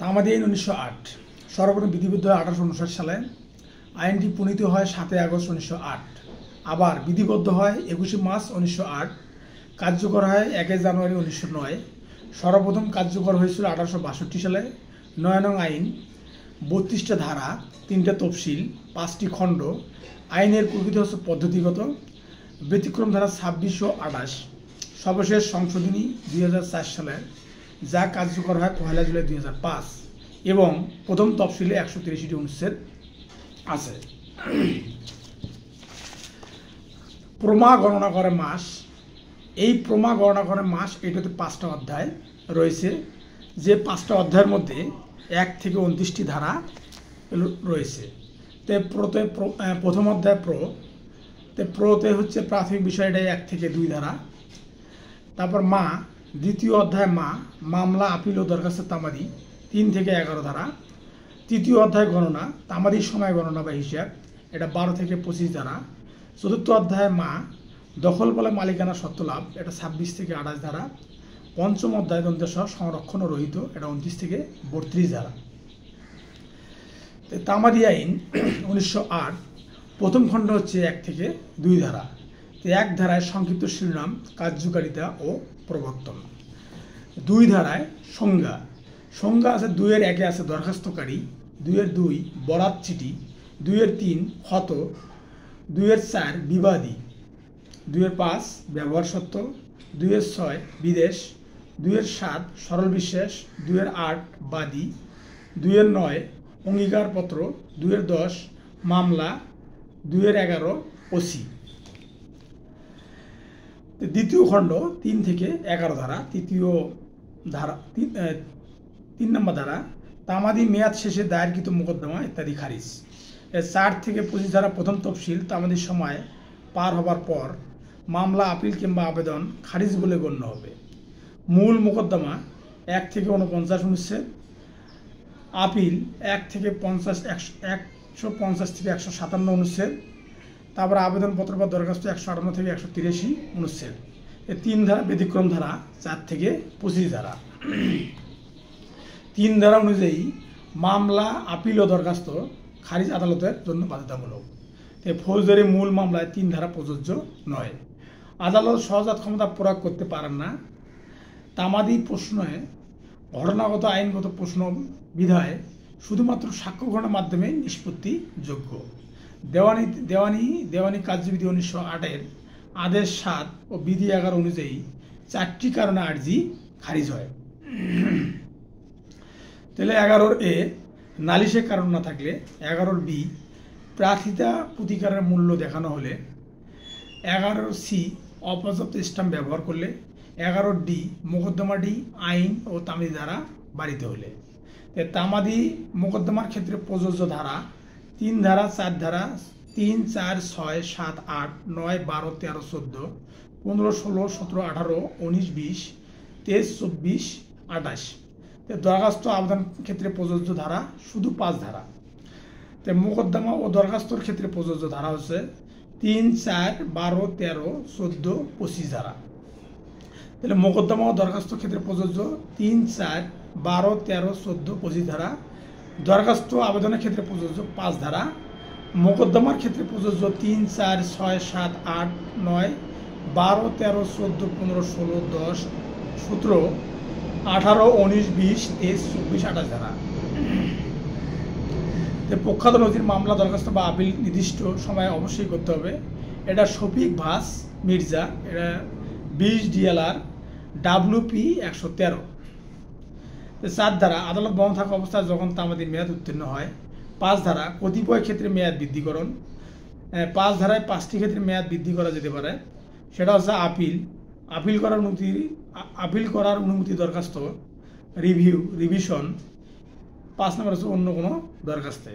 তামাদি আইন 1908 সর্বপ্রথম বিধিবদ্ধ হয় 1859 সালে। আইনটি প্রণীত হয় 7 আগস্ট 1908। আবার বিধিবদ্ধ হয় 21 মার্চ 1908। কার্যকর হয় 1 জানুয়ারি 1909। সর্বপ্রথম কার্যকর হয়েছিল 1862 সালে। 9 নং আইন, 32টা ধারা, 3টা তফসিল, 5টি খণ্ড। আইনের প্রকৃতি হচ্ছে পদ্ধতিগত। ব্যতিক্রম ধারা 26 ও 28। সর্বশেষ সংশোধনী 2004 সালে, যা কার্যকর হয় 1 জুলাই 2005 এবং প্রথম তফসিলে 183টি অনুচ্ছেদ আছে। প্রমা গণনা করে মাস। এই প্রমা গণনা করে মাস, এটাতে 5টা অধ্যায় রয়েছে, যে 5টা অধ্যায়ের মধ্যে 1 থেকে 29টি ধারা রয়েছে। প্রথম অধ্যায় প্রতে হচ্ছে প্রাথমিক বিষয়টাই 1 থেকে 2 ধারা। তারপর মা, দ্বিতীয় অধ্যায় মামলা, আপিল ও দরখাস্তের তামাদি 3 থেকে 11 ধারা। তৃতীয় অধ্যায় গণনা, তামাদির সময় গণনা বা হিসাব, এটা 12 থেকে 25 ধারা। চতুর্থ অধ্যায় দখল বলে মালিকানা সত্ত্ব লাভ, এটা 26 থেকে 28 ধারা। পঞ্চম অধ্যায় দ্বন্দ্বসহ সংরক্ষণ ও রহিত, এটা 29 থেকে 32 ধারা। তামাদি আইন 1908 প্রথম খণ্ড হচ্ছে 1 থেকে 2 ধারা। 1 ধারায় সংক্ষিপ্ত শিরোনাম, কার্যকারিতা ও প্রবর্তন। 2 ধারায় সংজ্ঞা আছে। 2-এর 1-এ আছে দরখাস্তকারী, 2-এর 2 বরাত চিঠি, 2-এর 3 ক্ষত, 2-এর 4 বিবাদী, 2-এর 5 ব্যবহার সত্ত্ব, 2-এর 6 বিদেশ, 2-এর 7 সরল বিশ্বাস, 2-এর 8 বাদী, 2-এর 9 অঙ্গীকারপত্র, 2-এর 10 মামলা, 2-এর 11 ওসি। দ্বিতীয় খণ্ড 3 থেকে 11 ধারা। তৃতীয় ধারা 3 নম্বর ধারা, তামাদি মেয়াদ শেষে দায়েরকৃত মোকদ্দমা ইত্যাদি খারিজ। 4 থেকে 25 ধারা প্রথম তফসিল, তামাদির সময় পার হবার পর মামলা, আপিল কিংবা আবেদন খারিজ বলে গণ্য হবে। মূল মোকদ্দমা 1 থেকে 49 অনুচ্ছেদ, আপিল 1 থেকে 150 থেকে 157 অনুচ্ছেদ, তারপর আবেদনপত্র বা দরখাস্ত 158 থেকে 183 অনুচ্ছেদ। এই 3 ধারা ব্যতিক্রম ধারা 4 থেকে 25 ধারা। 3 ধারা অনুযায়ী মামলা, আপিল ও দরখাস্ত খারিজ আদালতের জন্য বাধ্যতামূলক। ফৌজদারি মূল মামলায় 3 ধারা প্রযোজ্য নয়। আদালত সহজাত ক্ষমতা প্রয়োগ করতে পারেন না। তামাদি প্রশ্নে ঘটনাগত আইনগত প্রশ্ন বিধায় শুধুমাত্র সাক্ষ্য গ্রহণের মাধ্যমে নিষ্পত্তিযোগ্য। দেওয়ানি কার্যবিধি 1908-এর আদেশ 7 ও বিধি 11 অনুযায়ী 4টি কারণে আর্জি খারিজ হয়। তাহলে 11-এর এ নালিশের কারণ না থাকলে, 11-এর বি প্রার্থিতা প্রতিকারের মূল্য দেখানো হলে, 11-এর সি অপর্যাপ্ত স্ট্যাম্প ব্যবহার করলে, 11-এর ডি মোকদ্দমাটি আইন ও তামাদি ধারা বাড়িতে হলে। তামাদি মোকদ্দমার ক্ষেত্রে প্রযোজ্য ধারা 3 ধারা, 4 ধারা 3, 4, 6, 7, 8, 9, 12, 13, 14, 15, 16, 17, 18, 19, 20, 23, 24, 28। দরখাস্ত আবেদন ক্ষেত্রে প্রযোজ্য ধারা শুধু 5 ধারা। মোকদ্দমা ও দরখাস্তর ক্ষেত্রে প্রযোজ্য ধারা হচ্ছে 3, 4, 12, 13, 14, 25 ধারা। তাহলে মোকদ্দমা ও দরখাস্তর ক্ষেত্রে প্রযোজ্য 3, 4, 12, 13, 14, 25 ধারা। দরখাস্ত আবেদনের ক্ষেত্রে প্রযোজ্য 5 ধারা। মোকদ্দমার ক্ষেত্রে প্রযোজ্য 3, 4, 6, 7, 8, 9, 12, 13, 14, 15, 16, 10, 17, 18, 19, 20, 23, 24, 28 ধারা। প্রখ্যাত নজির মামলা, দরখাস্ত বা আপিল নির্দিষ্ট সময়ে অবশ্যই করতে হবে। এটা শফিক ভাস মির্জা, এটা 20 DLR WP 113। 4 ধারা আদালত বন্ধ থাকা অবস্থায় যখন তামাদির মেয়াদ উত্তীর্ণ হয়। 5 ধারা কতিপয় ক্ষেত্রে মেয়াদ বৃদ্ধিকরণ। 5 ধারায় 5টি ক্ষেত্রে মেয়াদ বৃদ্ধি করা যেতে পারে। সেটা হচ্ছে আপিল করার অনুমতি দরখাস্ত, রিভিশন। 5 নম্বর হচ্ছে অন্য কোনো দরখাস্তে।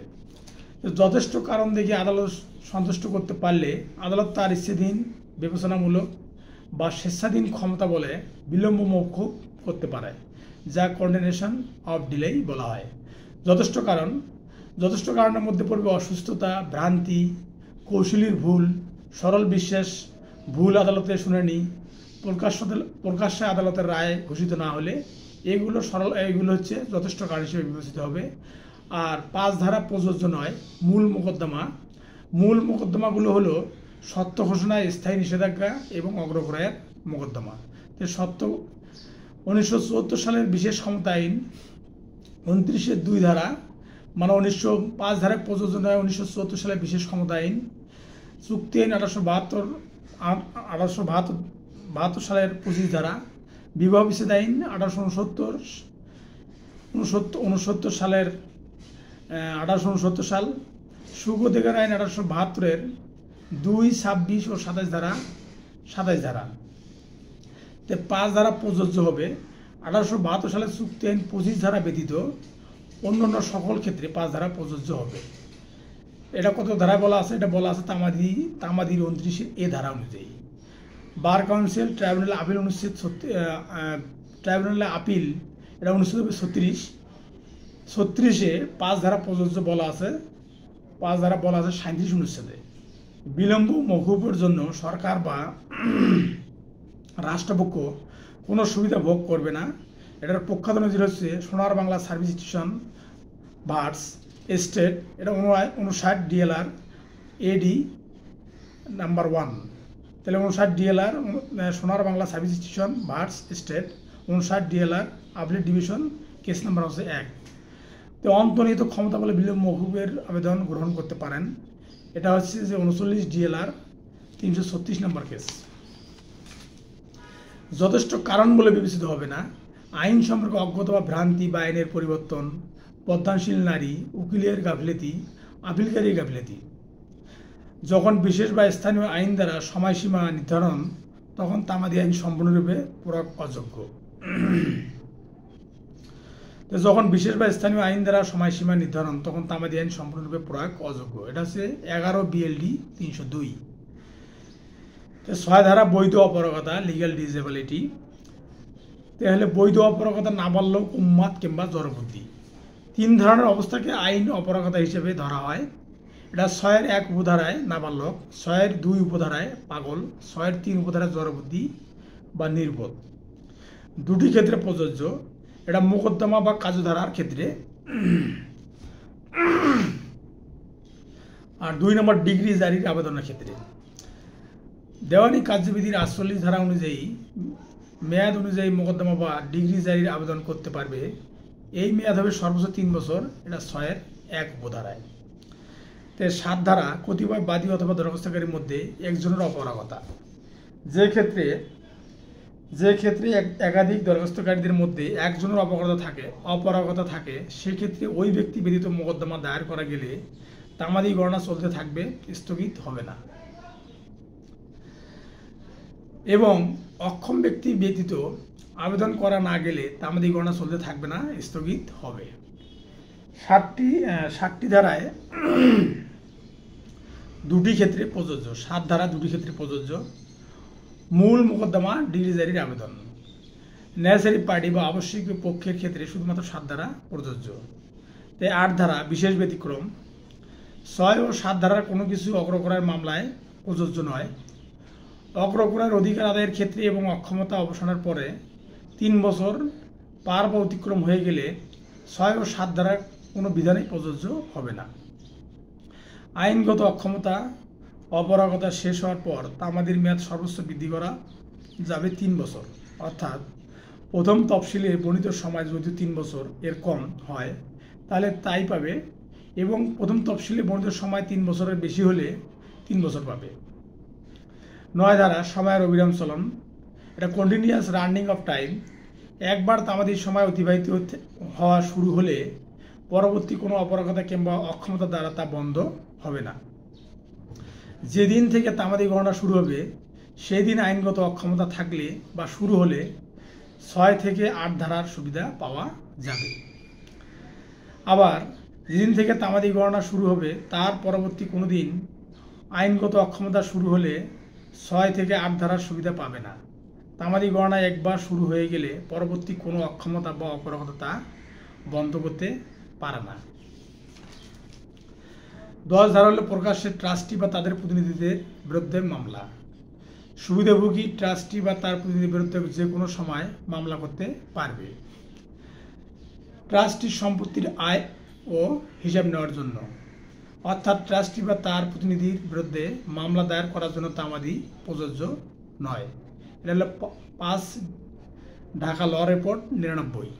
যথেষ্ট কারণ দেখে আদালত সন্তুষ্ট করতে পারলে আদালত তার ইচ্ছাধীন, বিবেচনামূলক বা স্বেচ্ছাধীন ক্ষমতা বলে বিলম্ব মওকুফ করতে পারে, যা কন্ডেনেশন অফ ডিলে বলা হয়। যথেষ্ট কারণের মধ্যে পড়বে অসুস্থতা, ভ্রান্তি, কৌশলীর ভুল, সরল বিশ্বাস, ভুল আদালতে শুনানি, প্রকাশ্যে আদালতের রায় ঘোষিত না হলে এগুলো হচ্ছে যথেষ্ট কারণ হিসেবে বিবেচিত হবে। আর 5 ধারা প্রযোজ্য নয় মূল মোকদ্দমাগুলো হলো সত্য ঘোষণায় স্থায়ী নিষেধাজ্ঞা এবং অগ্রক্রয়ের মোকদ্দমা। 1974 সালের বিশেষ ক্ষমতা আইন 29-2 ধারা, মানে 5 ধারায় প্রযোজ্য নয় 1974 সালের বিশেষ ক্ষমতা আইন, চুক্তি আইন 1872 সালের 25 ধারা, বিবাহ বিচ্ছেদ আইন 1869 সালের 1869 সাল, সুখ অধিকার আইন 1872-এর 2, 26 ও 27 ধারা। 5 ধারা প্রযোজ্য হবে। 1872 সালের চুক্তি আইন 25 ধারা ব্যতীত অন্যান্য সকল ক্ষেত্রে 5 ধারা প্রযোজ্য হবে। এটা কত ধারায় বলা আছে? এটা বলা আছে তামাদির 29-এ ধারা অনুযায়ী। বার কাউন্সিল ট্রাইব্যুনাল আপিল এটা 1936-এ 5 ধারা প্রযোজ্য বলা আছে। 5 ধারা বলা আছে 37 অনুচ্ছেদে। বিলম্ব মওকুফের জন্য সরকার বা রাষ্ট্রপক্ষ কোনো সুবিধা ভোগ করবে না। এটার প্রখ্যাত নজির হচ্ছে সোনার Bangla service station verse state, এটা 59 DLR AD নাম্বার 1। তাহলে 59 DLR সোনার Bangla service station verse state 59 DLR appeal division, case number হচ্ছে 1। তো অন্তর্নিহিত ক্ষমতা বলে বিলম্ব মওকুফের আবেদন গ্রহণ করতে পারেন। এটা হচ্ছে যে 39 DLR 336 নম্বর কেস। যথেষ্ট কারণ বলে বিবেচিত হবে না। আইন সম্পর্কে অজ্ঞতা বা ভ্রান্তি বা আইনের পরিবর্তন, পদ্মাশীল নারী, উকিলের গাফিলতি, আপিলকারীর গাফিলতি। যখন বিশেষ বা স্থানীয় আইন দ্বারা সময়সীমা নির্ধারণ, তখন তামাদি আইন সম্পূর্ণরূপে প্রয়োগ অযোগ্য। যখন বিশেষ বা স্থানীয় আইন দ্বারা সময়সীমা নির্ধারণ, তখন তামাদি আইন সম্পূর্ণরূপে প্রয়োগ অযোগ্য। এটা হচ্ছে 11 BLD 302। 6 ধারা বৈধ অপারগতা লিগ্যাল ডিসেবিলিটি। তাহলে বৈধ অপারগতা নাবালক, উন্মাদ কিংবা জড়বুদ্ধি 3 ধরনের অবস্থাকে আইন অপারগতা হিসেবে ধরা হয়। এটা 6-এর 1 উপধারায় নাবালক, 6-এর 2 উপধারায় পাগল, 6-এর 3 উপধারায় জড়বুদ্ধি বা নির্বোধ। 2টি ক্ষেত্রে প্রযোজ্য। এটা মোকদ্দমা বা কার্যধারার ক্ষেত্রে। আর 2 নম্বর ডিগ্রি জারির আবেদনের ক্ষেত্রে। দেওয়ানি কার্যবিধির 48 ধারা অনুযায়ী মেয়াদ অনুযায়ী মোকদ্দমা বা ডিগ্রি জারির আবেদন করতে পারবে। এই মেয়াদ হবে সর্বোচ্চ 3 বছর। এটা 6-এর 1 উপধারায়। 7 ধারা কতিপয় বাদী অথবা দরখাস্তকারীর মধ্যে একজনের অপারগতা। যে ক্ষেত্রে একাধিক দরখাস্তকারীদের মধ্যে একজনের অপারগতা থাকে সেক্ষেত্রে ওই ব্যক্তি ব্যতীত মোকদ্দমা দায়ের করা গেলে তামাদি গণনা চলতে থাকবে, স্থগিত হবে না। এবং অক্ষম ব্যক্তি ব্যতীত আবেদন করা না গেলে তামাদি গণনা চলতে থাকবে না, স্থগিত হবে। 7টি ধারায় 2টি ক্ষেত্রে প্রযোজ্য। 7 ধারা 2টি ক্ষেত্রে প্রযোজ্য। মূল মোকদ্দমা ডিগ্রি জারির আবেদন। নেসেসারি পার্টি বা আবশ্যিক পক্ষের ক্ষেত্রে শুধুমাত্র 7 ধারা প্রযোজ্য। 8 ধারা বিশেষ ব্যতিক্রম। 6 ও 7 ধারার কোনো কিছু অগ্রক্রয়ের মামলায় প্রযোজ্য নয়। অগ্রক্রয়ের অধিকার আদায়ের ক্ষেত্রে এবং অক্ষমতা অবসানের পরে 3 বছর পার বা অতিক্রম হয়ে গেলে 6 ও 7 ধারার কোনো বিধানই প্রযোজ্য হবে না। আইনগত অক্ষমতা অপারগতা শেষ হওয়ার পর তামাদির মেয়াদ সর্বোচ্চ বৃদ্ধি করা যাবে 3 বছর। অর্থাৎ প্রথম তফসিলে বর্ণিত সময় যদি 3 বছর এর কম হয় তাহলে তাই পাবে, এবং প্রথম তফসিলে বর্ণিত সময় 3 বছরের বেশি হলে 3 বছর পাবে। 9 ধারা সময়ের অবিরাম চলন। এটা কন্টিনিউয়াস রানিং অফ টাইম। একবার তামাদির সময় অতিবাহিত হওয়া শুরু হলে পরবর্তী কোনো অপারগতা কিংবা অক্ষমতা দ্বারা তা বন্ধ হবে না। যেদিন থেকে তামাদি গণনা শুরু হবে সেই দিন আইনগত অক্ষমতা থাকলে বা শুরু হলে 6 থেকে 8 ধারার সুবিধা পাওয়া যাবে। আবার যেদিন থেকে তামাদি গণনা শুরু হবে তার পরবর্তী কোনো দিন আইনগত অক্ষমতা শুরু হলে 6 থেকে 8 ধারার সুবিধা পাবে না। তামাদি গণনা একবার শুরু হয়ে গেলে পরবর্তী কোনো অক্ষমতা বা অপারগতা তা বন্ধ করতে পারে না। 10 ধারা হলো প্রকাশ্যে ট্রাস্টি বা তাদের প্রতিনিধিদের বিরুদ্ধে মামলা। সুবিধাভোগী ট্রাস্টি বা তার প্রতিনিধির বিরুদ্ধে যে কোনো সময় মামলা করতে পারবে। ট্রাস্টির সম্পত্তির আয় ও হিসাব নেওয়ার জন্য, অর্থাৎ ট্রাস্টি বা তার প্রতিনিধির বিরুদ্ধে মামলা দায়ের করার জন্য তামাদি প্রযোজ্য নয়। এটা হলো 5 ঢাকা ল রিপোর্ট 99।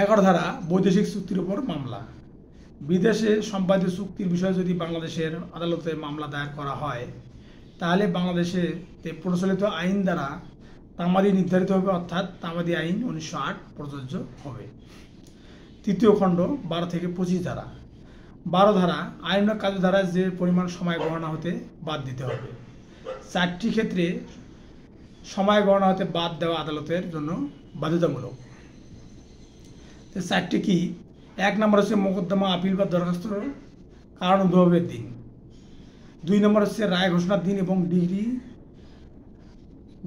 11 ধারা বৈদেশিক চুক্তির উপর মামলা। বিদেশে সম্পাদিত চুক্তির বিষয়ে যদি বাংলাদেশের আদালতে মামলা দায়ের করা হয় তাহলে বাংলাদেশে প্রচলিত আইন দ্বারা তামাদি নির্ধারিত হবে, অর্থাৎ তামাদি আইন 1908 প্রযোজ্য হবে। 3য় খণ্ড 12 থেকে 25 ধারা। 12 ধারা আইন ও কার্যধারায় যে পরিমাণ সময় গণনা হতে বাদ দিতে হবে। 4টি ক্ষেত্রে সময় গণনা হতে বাদ দেওয়া আদালতের জন্য বাধ্যতামূলক। 4টি কি? 1 নম্বর হচ্ছে মোকদ্দমা, আপিল বা দরখাস্তর কারণ উদ্ভবের দিন। 2 নম্বর হচ্ছে রায় ঘোষণার দিন এবং ডিগ্রি,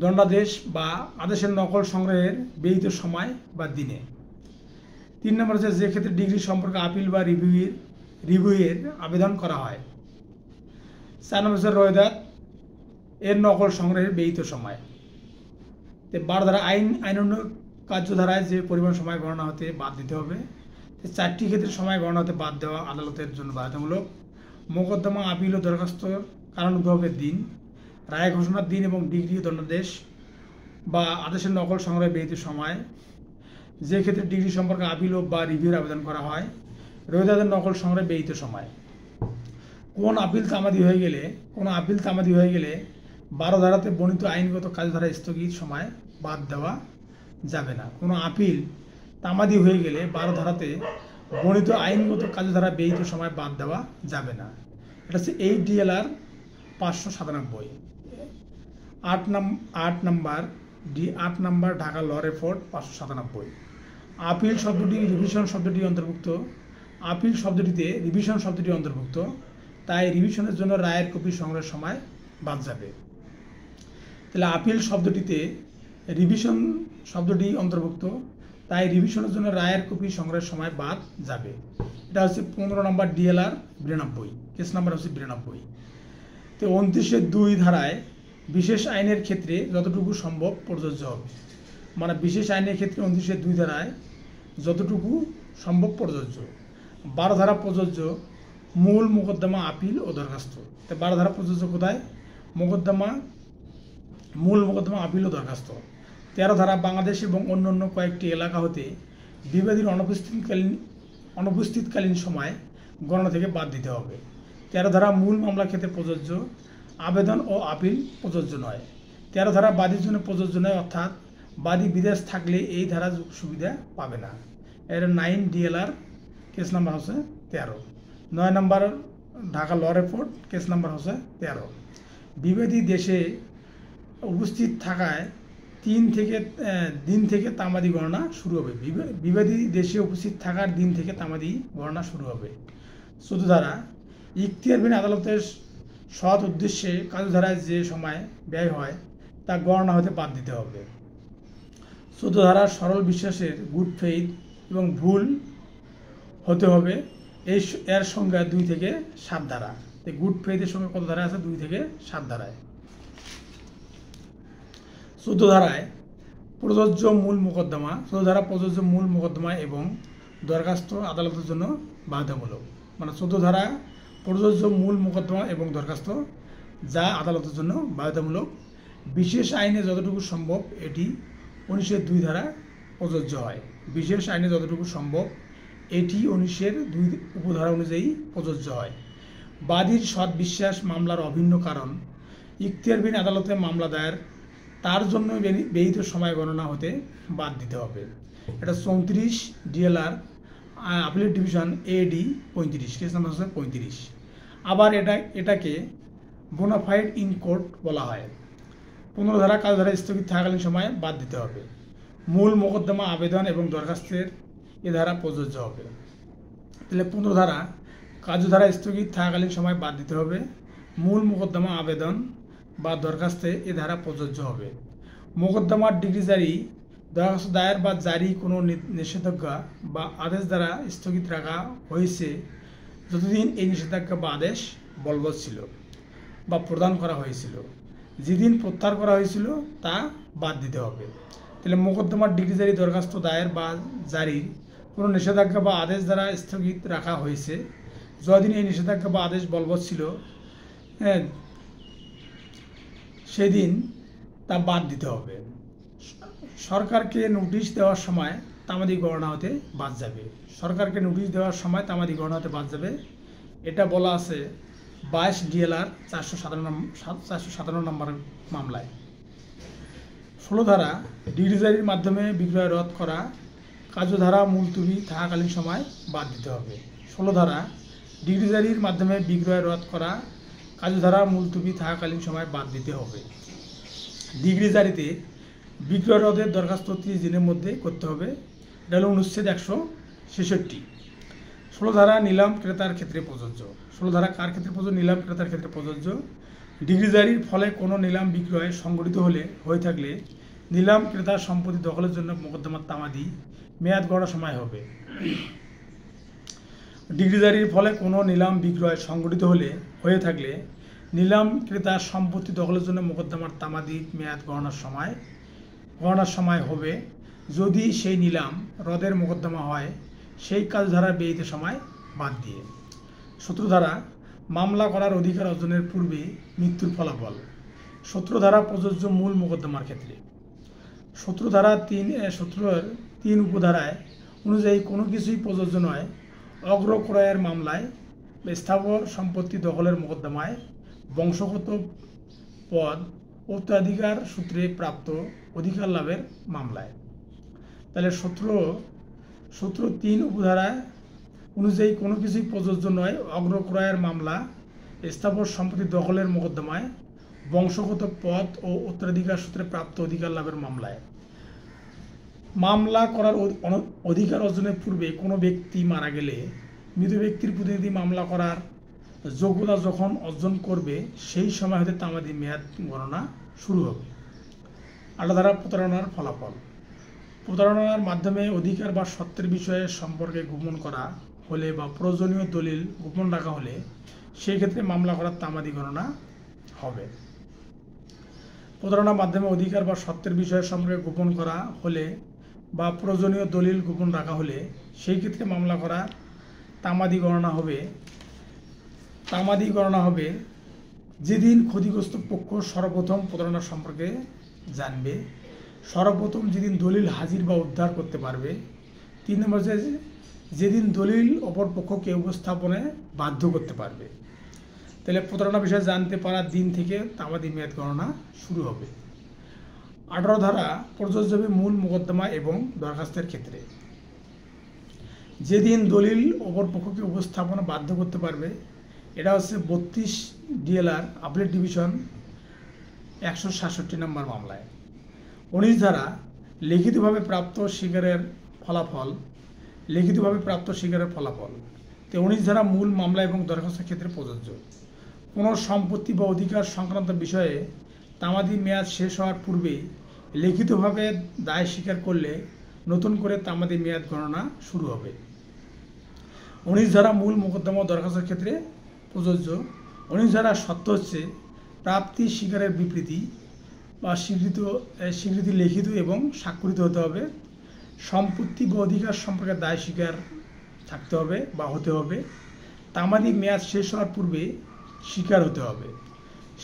দণ্ডাদেশ বা আদেশের নকল সংগ্রহের ব্যয়িত সময় বা দিনে। 3 নম্বর হচ্ছে যে ক্ষেত্রে ডিগ্রি সম্পর্কে আপিল বা রিভিউয়ের আবেদন করা হয়। 4 নম্বর হচ্ছে রোয়েদাদ এর নকল সংগ্রহের ব্যয়িত সময়। 12 ধারা আইনানুগ কার্যধারায় যে পরিমাণ সময় গণনা হতে বাদ দিতে হবে। 4টি ক্ষেত্রে সময় গণনা হতে বাদ দেওয়া আদালতের জন্য বাধ্যতামূলক। মোকদ্দমা, আপিল ও দরখাস্ত কারণ উদ্ভবের দিন, রায় ঘোষণার দিন এবং ডিগ্রি, দণ্ডাদেশ বা আদেশের নকল সংগ্রহে ব্যয়িত সময়। যে ক্ষেত্রে ডিগ্রি সম্পর্কে আপিল বা রিভিউর আবেদন করা হয়, রোয়েদাদের নকল সংগ্রহে ব্যয়িত সময়। কোন আপিল তামাদি হয়ে গেলে 12 ধারাতে বর্ণিত আইনগত কার্যধারা স্থগিত সময় বাদ দেওয়া যাবে না। কোনো আপিল তামাদি হয়ে গেলে 12 ধারাতে বর্ণিত আইনগত কার্যধারা ব্যয়িত সময় বাদ দেওয়া যাবে না। এটা হচ্ছে 8 DLR 597। 8 নম্বর ঢাকা ল রিপোর্ট 597। আপিল শব্দটি রিভিশন শব্দটি অন্তর্ভুক্ত। আপিল শব্দটিতে রিভিশন শব্দটি অন্তর্ভুক্ত, তাই রিভিশনের জন্য রায়ের কপি সংগ্রহের সময় বাদ যাবে। তাহলে আপিল শব্দটিতে রিভিশন শব্দটি অন্তর্ভুক্ত, তাই রিভিশনের জন্য রায়ের কপি সংগ্রহের সময় বাদ যাবে। এটা হচ্ছে 15 নম্বর DLR 92, কেস নাম্বার হচ্ছে 92। তো 29-2 ধারায় বিশেষ আইনের ক্ষেত্রে যতটুকু সম্ভব প্রযোজ্য হবে। মানে বিশেষ আইনের ক্ষেত্রে 29-2 ধারায় যতটুকু সম্ভব প্রযোজ্য। 12 ধারা প্রযোজ্য মূল মোকদ্দমা, আপিল ও দরখাস্ত। তো 12 ধারা প্রযোজ্য কোথায়? মূল মোকদ্দমা, আপিল ও দরখাস্ত। 13 ধারা বাংলাদেশ এবং অন্যান্য কয়েকটি এলাকা হতে বিবাদীর অনুপস্থিতকালীন সময় গণনা থেকে বাদ দিতে হবে। 13 ধারা মূল মামলা ক্ষেত্রে প্রযোজ্য, আবেদন ও আপিল প্রযোজ্য নয়। 13 ধারা বাদীর জন্য প্রযোজ্য নয়, অর্থাৎ বাদী বিদেশ থাকলে এই ধারা সুবিধা পাবে না। এর 9 DLR কেস নাম্বার হচ্ছে 13। 9 নম্বর ঢাকা ল রিপোর্ট কেস নাম্বার হচ্ছে 13। বিবাদী দেশে উপস্থিত থাকায় দিন থেকে তামাদি গণনা শুরু হবে। বিবাদী দেশে উপস্থিত থাকার দিন থেকে তামাদি গণনা শুরু হবে। 14 ধারা ইখতিয়ারবিহীন আদালতের সৎ উদ্দেশ্যে কার্যধারায় যে সময় ব্যয় হয় তা গণনা হতে বাদ দিতে হবে। 14 ধারা সরল বিশ্বাসের গুড ফেইথ এবং ভুল হতে হবে। এর সংজ্ঞা 2 থেকে 7 ধারা। গুড ফেইথের সঙ্গে কত ধারা আছে? 2 থেকে 7 ধারায়। 14 ধারায় প্রযোজ্য মূল মোকদ্দমা। 14 ধারা প্রযোজ্য মূল মোকদ্দমা এবং দরখাস্ত আদালতের জন্য বাধ্যতামূলক। মানে 14 ধারা প্রযোজ্য মূল মোকদ্দমা এবং দরখাস্ত যা আদালতের জন্য বাধ্যতামূলক। বিশেষ আইনে যতটুকু সম্ভব এটি 19-2 ধারা প্রযোজ্য হয়। বিশেষ আইনে যতটুকু সম্ভব এটি 19-2 উপধারা অনুযায়ী প্রযোজ্য হয়। বাদীর সৎ বিশ্বাস মামলার অভিন্ন কারণ। ইখতিয়ারবিহীন আদালতে মামলা দায়ের তার জন্য ব্যয়িত সময় গণনা হতে বাদ দিতে হবে। এটা 34 DLR appellate division AD 35, case number হচ্ছে 35। আবার এটাকে বোনাফাইড ইন কোর্ট বলা হয়। 15 ধারা কার্যধারা স্থগিত থাকাকালীন সময় বাদ দিতে হবে। মূল মোকদ্দমা, আবেদন এবং দরখাস্তের এ ধারা প্রযোজ্য হবে। তাহলে 15 ধারা কার্যধারা স্থগিত থাকাকালীন সময় বাদ দিতে হবে। মূল মোকদ্দমা, আবেদন বা দরখাস্তে এ ধারা প্রযোজ্য হবে। মোকদ্দমার ডিগ্রি জারি, দরখাস্ত দায়ের বা জারি কোনো নিষেধাজ্ঞা বা আদেশ দ্বারা স্থগিত রাখা হয়েছে যতদিন এই নিষেধাজ্ঞা বা আদেশ বলবৎ ছিল বা প্রদান করা হয়েছিল। যেদিন প্রত্যাহার করা হয়েছিল তা বাদ দিতে হবে। তাহলে মোকদ্দমার ডিগ্রি জারি দরখাস্ত দায়ের বা জারির কোনো নিষেধাজ্ঞা বা আদেশ দ্বারা স্থগিত রাখা হয়েছে, যতদিন এই নিষেধাজ্ঞা বা আদেশ বলবৎ ছিল সেদিন তা বাদ দিতে হবে। সরকারকে নোটিশ দেওয়ার সময় তামাদি গণনা হতে বাদ যাবে। সরকারকে নোটিশ দেওয়ার সময় তামাদি গণনা হতে বাদ যাবে। এটা বলা আছে 22 DLR 457 নম্বর মামলায়। 16 ধারা ডিগ্রি জারির মাধ্যমে বিক্রয় রদ করা কার্যধারা মুলতবি থাকাকালীন সময় বাদ দিতে হবে। 16 ধারা ডিগ্রি জারির মাধ্যমে বিক্রয় রদ করা কার্যধারা মুলতবি থাকাকালীন সময় বাদ দিতে হবে। ডিগ্রি জারিতে বিক্রয় রদের দরখাস্ত 30 দিনের মধ্যে করতে হবে। এটা হলো অনুচ্ছেদ 166। 16 ধারা নিলাম ক্রেতার ক্ষেত্রে প্রযোজ্য। 16 ধারা কার ক্ষেত্রে প্রযোজ্য? নিলাম ক্রেতার ক্ষেত্রে প্রযোজ্য। ডিগ্রি জারির ফলে কোনো নিলাম বিক্রয় সংগঠিত হয়ে থাকলে নিলাম ক্রেতার সম্পত্তি দখলের জন্য মোকদ্দমার তামাদি মেয়াদ গড়ার সময় হবে। ডিগ্রি জারির ফলে কোনো নিলাম বিক্রয় সংগঠিত হয়ে থাকলে নিলাম ক্রেতার সম্পত্তি দখলের জন্য মোকদ্দমার তামাদি মেয়াদ গণনার সময় হবে যদি সেই নিলাম রদের মোকদ্দমা হয় সেই কার্যধারার ব্যয়িত সময় বাদ দিয়ে। 17 ধারা মামলা করার অধিকার অর্জনের পূর্বে মৃত্যুর ফলাফল। 17 ধারা প্রযোজ্য মূল মোকদ্দমার ক্ষেত্রে। 17 ধারা 3 উপধারায় অনুযায়ী কোনো কিছুই প্রযোজ্য নয় অগ্রক্রয়ের মামলায় স্থাবর সম্পত্তি দখলের মোকদ্দমায়, বংশগত পদ উত্তরাধিকার সূত্রে প্রাপ্ত অধিকার লাভের মামলায়। তাহলে 17(3) উপধারায় অনুযায়ী কোনো কিছুই প্রযোজ্য নয় অগ্রক্রয়ের মামলা স্থাবর সম্পত্তি দখলের মোকদ্দমায়, বংশগত পদ ও উত্তরাধিকার সূত্রে প্রাপ্ত অধিকার লাভের মামলায়। মামলা করার অধিকার অর্জনের পূর্বে কোনো ব্যক্তি মারা গেলে মৃত ব্যক্তির প্রতিনিধি মামলা করার যোগ্যতা যখন অর্জন করবে সেই সময় হতে তামাদি মেয়াদ গণনা শুরু হবে। 18 ধারা প্রতারণার ফলাফল। প্রতারণার মাধ্যমে অধিকার বা সত্ত্বের বিষয়ে সম্পর্কে গোপন করা হলে বা প্রয়োজনীয় দলিল গোপন রাখা হলে সেই ক্ষেত্রে মামলা করার তামাদি গণনা হবে। প্রতারণার মাধ্যমে অধিকার বা সত্ত্বের বিষয়ে সম্পর্কে গোপন করা হলে বা প্রয়োজনীয় দলিল গোপন রাখা হলে সেই ক্ষেত্রে মামলা করা তামাদি গণনা হবে যেদিন ক্ষতিগ্রস্ত পক্ষ সর্বপ্রথম প্রতারণা সম্পর্কে জানবে, সর্বপ্রথম যেদিন দলিল হাজির বা উদ্ধার করতে পারবে, 3 নম্বর যেদিন দলিল অপর পক্ষকে উপস্থাপনে বাধ্য করতে পারবে। তাহলে প্রতারণা বিষয়ে জানতে পারার দিন থেকে তামাদি মেয়াদ গণনা শুরু হবে। 18 ধারা প্রযোজ্য হবে মূল মোকদ্দমা এবং দরখাস্তের ক্ষেত্রে। যেদিন দলিল অপর পক্ষকে উপস্থাপনা বাধ্য করতে পারবে, এটা হচ্ছে 32 DLR আপিলেট ডিভিশন 167 নম্বর মামলায়। 19 ধারা লিখিতভাবে প্রাপ্ত স্বীকারের ফলাফল। তো 19 ধারা মূল মামলা এবং দরখাস্তের ক্ষেত্রে প্রযোজ্য। কোনো সম্পত্তি বা অধিকার সংক্রান্ত বিষয়ে তামাদি মেয়াদ শেষ হওয়ার পূর্বে লিখিতভাবে দায় স্বীকার করলে নতুন করে তামাদি মেয়াদ গণনা শুরু হবে। 19 ধারা মূল মোকদ্দমা ও দরখাস্তের ক্ষেত্রে প্রযোজ্য। 19 ধারার শর্ত হচ্ছে প্রাপ্তি স্বীকারের বিবৃতি বা স্বীকৃতি লিখিত এবং স্বাক্ষরিত হতে হবে। সম্পত্তি বা অধিকার সম্পর্কে দায় স্বীকার থাকতে হবে বা হতে হবে। তামাদি মেয়াদ শেষ হওয়ার পূর্বে স্বীকার হতে হবে।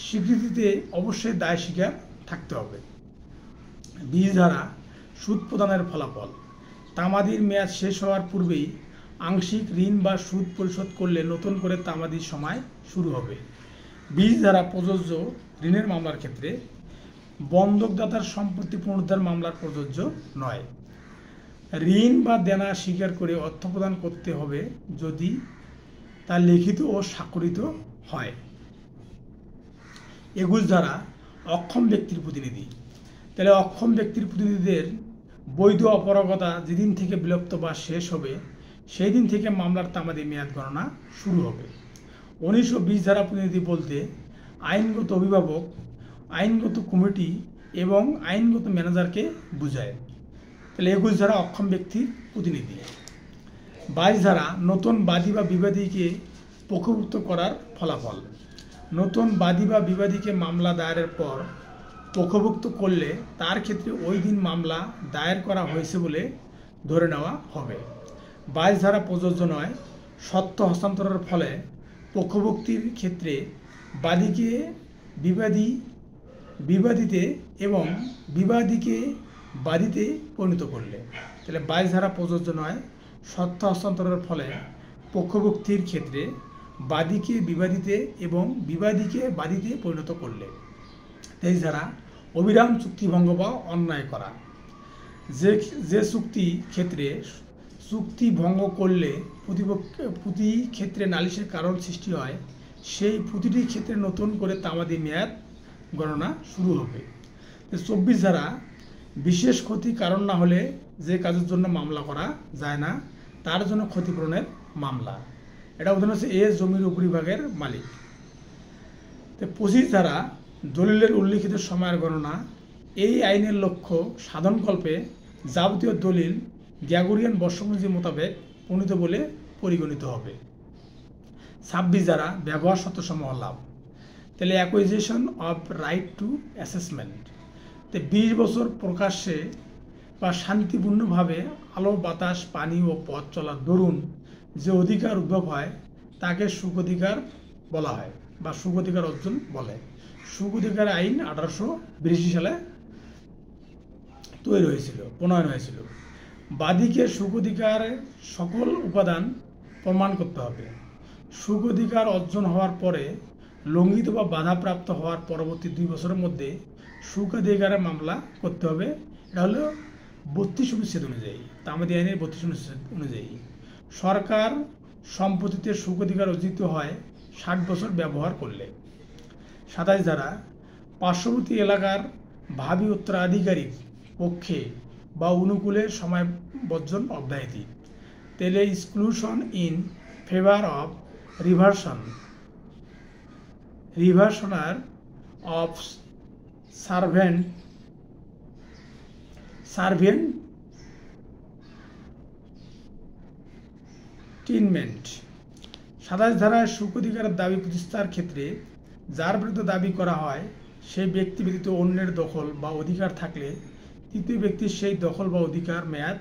স্বীকৃতিতে অবশ্যই দায় স্বীকার থাকতে হবে। 20 ধারা সুদ প্রদানের ফলাফল। তামাদির মেয়াদ শেষ হওয়ার পূর্বেই আংশিক ঋণ বা সুদ পরিশোধ করলে নতুন করে তামাদির সময় শুরু হবে। 20 ধারা প্রযোজ্য ঋণের মামলার ক্ষেত্রে। বন্ধকদাতার সম্পত্তি পুনরুদ্ধার মামলার প্রযোজ্য নয়। ঋণ বা দেনা স্বীকার করে অর্থ প্রদান করতে হবে যদি তা লিখিত ও স্বাক্ষরিত হয়। 21 ধারা অক্ষম ব্যক্তির প্রতিনিধি। তাহলে অক্ষম ব্যক্তির প্রতিনিধিদের বৈধ অপারগতা যেদিন থেকে বিলুপ্ত বা শেষ হবে সেই দিন থেকে মামলার তামাদি মেয়াদ গণনা শুরু হবে। 19 ও 20 ধারা প্রতিনিধি বলতে আইনগত অভিভাবক, আইনগত কমিটি এবং আইনগত ম্যানেজারকে বোঝায়। তাহলে 21 ধারা অক্ষম ব্যক্তির প্রতিনিধি। 22 ধারা নতুন বাদী বা বিবাদীকে পক্ষভুক্ত করার ফলাফল। নতুন বাদী বা বিবাদীকে মামলা দায়েরের পর পক্ষভুক্ত করলে তার ক্ষেত্রে ওই দিন মামলা দায়ের করা হয়েছে বলে ধরে নেওয়া হবে। 22 ধারা প্রযোজ্য নয়। সত্য হস্তান্তরের ফলে পক্ষভুক্তির ক্ষেত্রে বাদীকে বিবাদীতে এবং বিবাদীকে বাদীতে পরিণত করলে। তাহলে 22 ধারা প্রযোজ্য নয়। সত্য হস্তান্তরের ফলে পক্ষভুক্তির ক্ষেত্রে বাদীকে বিবাদীতে এবং বিবাদীকে বাদীতে পরিণত করলে। 23 ধারা অবিরাম চুক্তিভঙ্গ বা অন্যায় করা। যে চুক্তি ক্ষেত্রে চুক্তি ভঙ্গ করলে প্রতি ক্ষেত্রে নালিশের কারণ সৃষ্টি হয়, সেই প্রতিটি ক্ষেত্রে নতুন করে তামাদি মেয়াদ গণনা শুরু হবে। 24 ধারা বিশেষ ক্ষতি কারণ না হলে যে কাজের জন্য মামলা করা যায় না তার জন্য ক্ষতিপূরণের মামলা। এটা উদাহরণ হচ্ছে এ জমির উপরিভাগের মালিক। 25 ধারা দলিলের উল্লিখিত সময়ের গণনা। এই আইনের লক্ষ্য সাধনকল্পে যাবতীয় দলিল গ্রেগরিয়ান বর্ষপঞ্জি মোতাবেক প্রণীত বলে পরিগণিত হবে। 26 ধারা ব্যবহার সত্যসমূহ লাভ। তাহলে acquisition of right two assessment. 20 বছর প্রকাশ্যে বা শান্তিপূর্ণভাবে আলো বাতাস পানি ও পথ চলার দরুন যে অধিকার উদ্ভব হয় তাকে সুখাধিকার বলা হয় বা সুখাধিকার অর্জন বলে। সুখাধিকার আইন 1882 সালে তৈরি হয়েছিল, প্রণয়ন হয়েছিল। বাদীকে সুখাধিকারের সকল উপাদান প্রমাণ করতে হবে। সুখাধিকার অর্জন হওয়ার পরে লঙ্ঘিত বা বাধাপ্রাপ্ত হওয়ার পরবর্তী 2 বছরের মধ্যে সুখাধিকারের মামলা করতে হবে। এটা হলো 32 অনুচ্ছেদ অনুযায়ী, তামাদি আইনের 32 অনুচ্ছেদ অনুযায়ী। সরকার সম্পত্তিতে সুখাধিকার অর্জিত হয় 60 বছর ব্যবহার করলে। 27 ধারা পার্শ্ববর্তী এলাকার ভাবী উত্তরাধিকারীর পক্ষে বা অনুকূলে সময় বর্জন অব্যাহতি। তেলে exclusion in favour of reversioner of servient tenement. 27 ধারায় সুখাধিকারের দাবি প্রতিষ্ঠার ক্ষেত্রে যার বিরুদ্ধে দাবি করা হয় সেই ব্যক্তি ব্যতীত অন্যের দখল বা অধিকার থাকলে তৃতীয় ব্যক্তির সেই দখল বা অধিকার মেয়াদ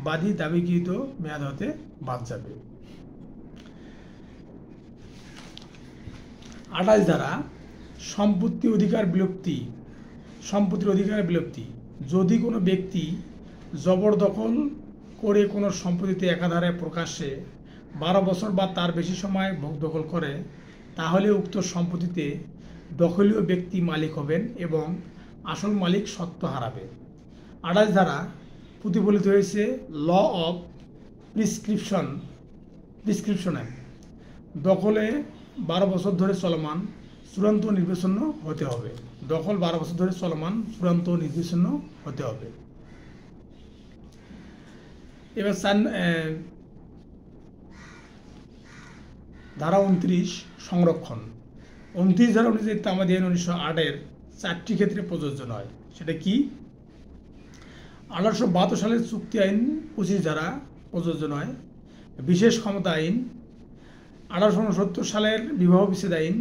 বাদী দাবিকৃত মেয়াদ হতে বাদ যাবে। 28 ধারা সম্পত্তির অধিকার বিলুপ্তি। যদি কোনো ব্যক্তি জবরদখল করে কোনো সম্পত্তিতে একাধারে প্রকাশ্যে 12 বছর বা তার বেশি সময় ভোগ দখল করে তাহলে উক্ত সম্পত্তিতে দখলীয় ব্যক্তি মালিক হবেন এবং আসল মালিক সত্ত্ব হারাবে। 28 ধারা প্রতিফলিত হয়েছে ল অফ প্রিসক্রিপশনে। দখলে 12 বছর ধরে চলমান চূড়ান্ত নির্বাচন হতে হবে। দখল 12 বছর ধরে চলমান চূড়ান্ত নির্বাচন হতে হবে। এবার ধারা 29 সংরক্ষণ। 29 ধারা অনুযায়ী তামাদি আইন 1908-এর 4টি ক্ষেত্রে প্রযোজ্য নয়। সেটা কি? 1872 সালের চুক্তি আইন 25 ধারা প্রযোজ্য নয়। বিশেষ ক্ষমতা আইন। 1869 সালের বিবাহ বিচ্ছেদ আইন।